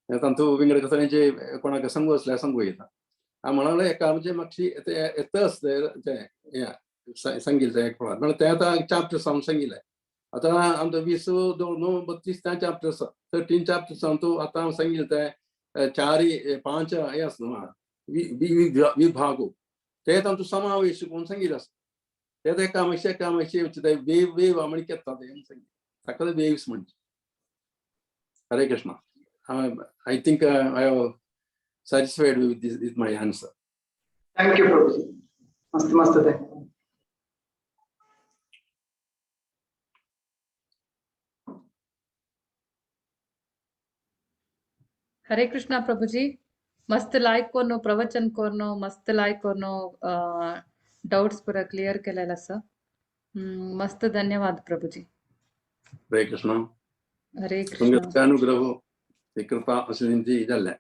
तांतूं विंगड कसले कोणाक सांगू असल्यार सांगू येता. हांव म्हणलें एकामागचे मागची येत असते ते सांगितले म्हणून ते आतां चॅप्टर हांव सांगितले. आता आमचो 20-32 चॅप्टर आसा. 13 चॅप्टर्स हांव आतां हांव सांगितले ते 4-5 हे आसा न्हू विभागो ते तांचो समावेश करून सांगितले आसा. ते एकामागचे वेव आमी केता ते ताका वेव्स म्हणजे. हरे Krishna. I think I have satisfied with my answer. Thank you प्रभुजी. मस्त मस्त थँक्यू. हरे कृष्णा प्रभुजी. मस्त लायक करून प्रवचन करून मस्त लायक करून डाउट्स पुरा क्लियर केलेला सर. मस्त धन्यवाद प्रभुजी. हरे कृष्णा. हरे कृष्णा. तुमगे अनुग्रह कृपा असली जाल्ले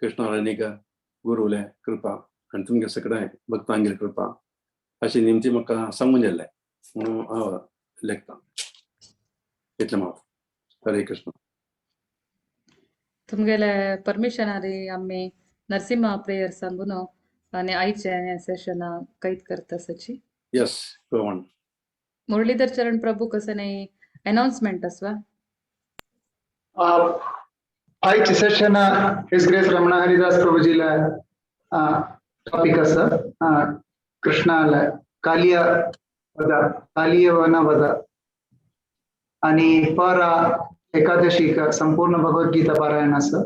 कृष्णारायणीक गुरुले कृपा आनी तुमगे सगळे भक्तांगेर कृपा अशी निमती म्हाका सांगून जाल्ले म्हणून हांव लेखता इतले मात. हरे कृष्णा. तुमगेले परमिशनारी आम्ही नरसिंहा प्रेयर सांगून आणि आईचे सेशन कैद करता सची. Yes go on. Muralidhar Charan Prabhu कसं नाही अनाउन्समेंट असवा. आजची session his grace Ramana Haridas प्रभुजीला टॉपिक आसा कृष्णाला कालियवन वध आणि पर एकादशी संपूर्ण भगवद्गीता पारायण आसा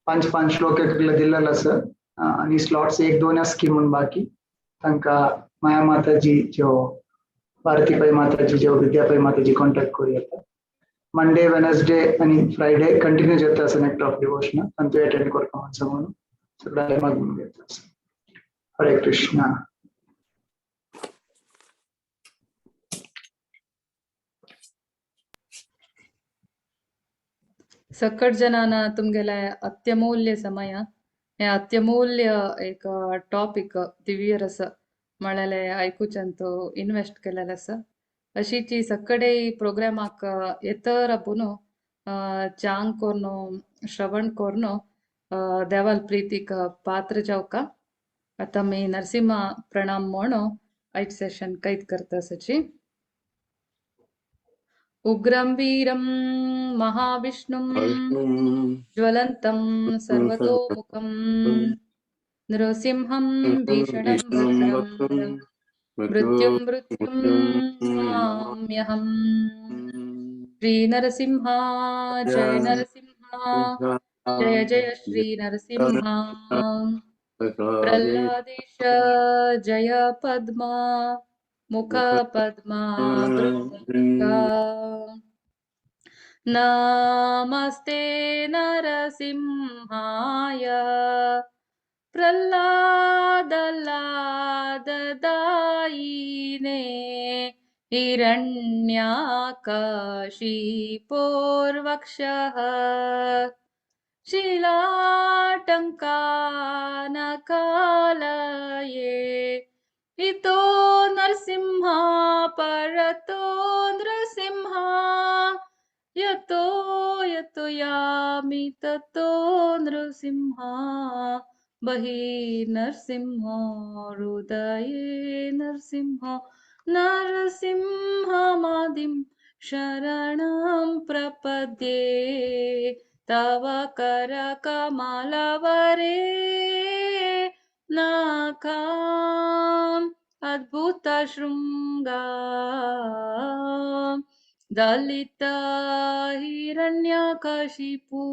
5 श्लोक दिलेला आसा आणि स्लॉट्स 1-2 स्कीम बाकी तांका माया माताजी जो भारतीबाई माताजी जो विद्याबाई माताजी कॉन्टॅक्ट करू येता मंडे वेनसडे आणि फ्रायडे कंटिन्यू जाता आसा नेक्ट ऑफ डिवोशन आणि तो अटेंड करता म्हणून सगळ्यांना मागून घेता हरे कृष्णा सकट जनाना तुमगेले अत्यमूल्य समय हे अत्यमूल्य एक टॉपिक दिव्य रस म्हळ्याले ऐकूचंतो इन्वेस्ट केलेलं आसा अशीची सकडे प्रोग्रामाक येतर पुनो चांग कोरनो श्रवण कोरनो देवाल प्रीतिक पात्र जावका आता मी नरसिंह प्रणाम म्हणो ऐट सेशन कैद करता सची उग्रं वीरं महाविष्णुं ज्वलन्तं सर्वतोमुखं नृसिंहं भीषणं भद्रं मृत्युं नमाम्यहम् श्रीनरसिंह जय नरसिंह जय जय श्रीनरसिंह प्रह्लादेश जय पद्मा मुख पद्मा नमस्ते नरसिंहाय प्रह्लादलाददायिने हिरण्याकशिपोर्वक्षः शिलाटङ्कानकालये इतो नरसिंहा परतो नृसिंहा यतो यतो यामि ततो नृसिंहा बहिः नरसिंहो हृदये नरसिंहो नरसिंहमादिं शरणं प्रपद्ये तव करकमलवरे नाकाम् अद्भुत शृंगा दलित हिरण्यकशिपु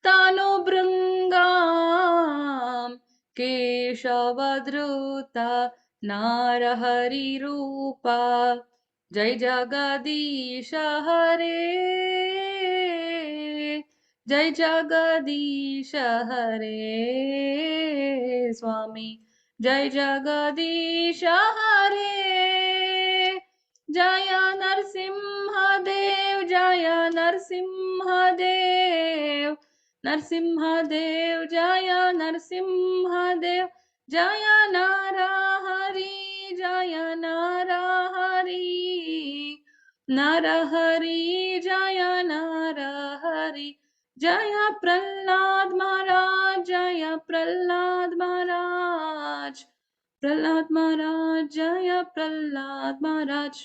तनुभृङ्गां केशवधृत नारहरिरूपा जय जगदीश हरे जय जगदीश हरे स्वामी जय जगदीश हरे जय नरसिंहदेव जय नरसिंहदेव नरसिंहदेव जय नरसिंहदेव जय नरहरि जय नरहरि नरहरि जय नरहरि जय प्रह्लाद महाराज जय प्रह्लाद महाराज प्रह्लाद महाराज जय प्रह्लाद महाराज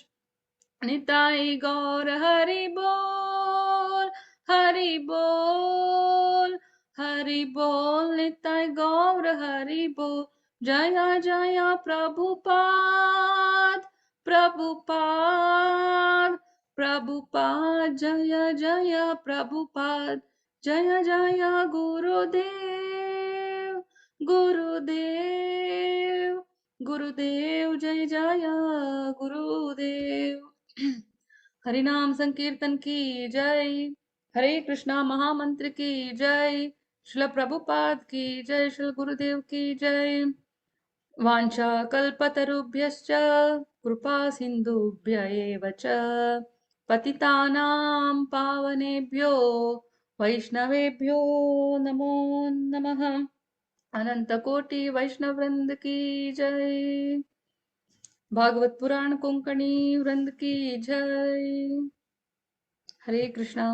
निताई गौर हरि बोल हरि बोल हरि बोल निताई गौर हरि बोल जय जय प्रभुपाद प्रभुपाद प्रभुपाद जय जय प्रभुपाद जय जय गुरुदेव गुरुदेव गुरुदेव जय जय गुरुदेव हरिनाम संकीर्तन की जय हरे कृष्णा महामंत्र की जय श्रील प्रभुपाद की जय श्रील गुरुदेव की जय वाञ्छा कल्पतरुभ्यश्च कृपा सिन्धुभ्य एव च पतितानां पावनेभ्यो वैष्णवेभ्यो नमो नमः अनंत कोटि वैष्णव वृंद की जय भागवत पुराण कोंकणी वृंद की जय हरे कृष्णा।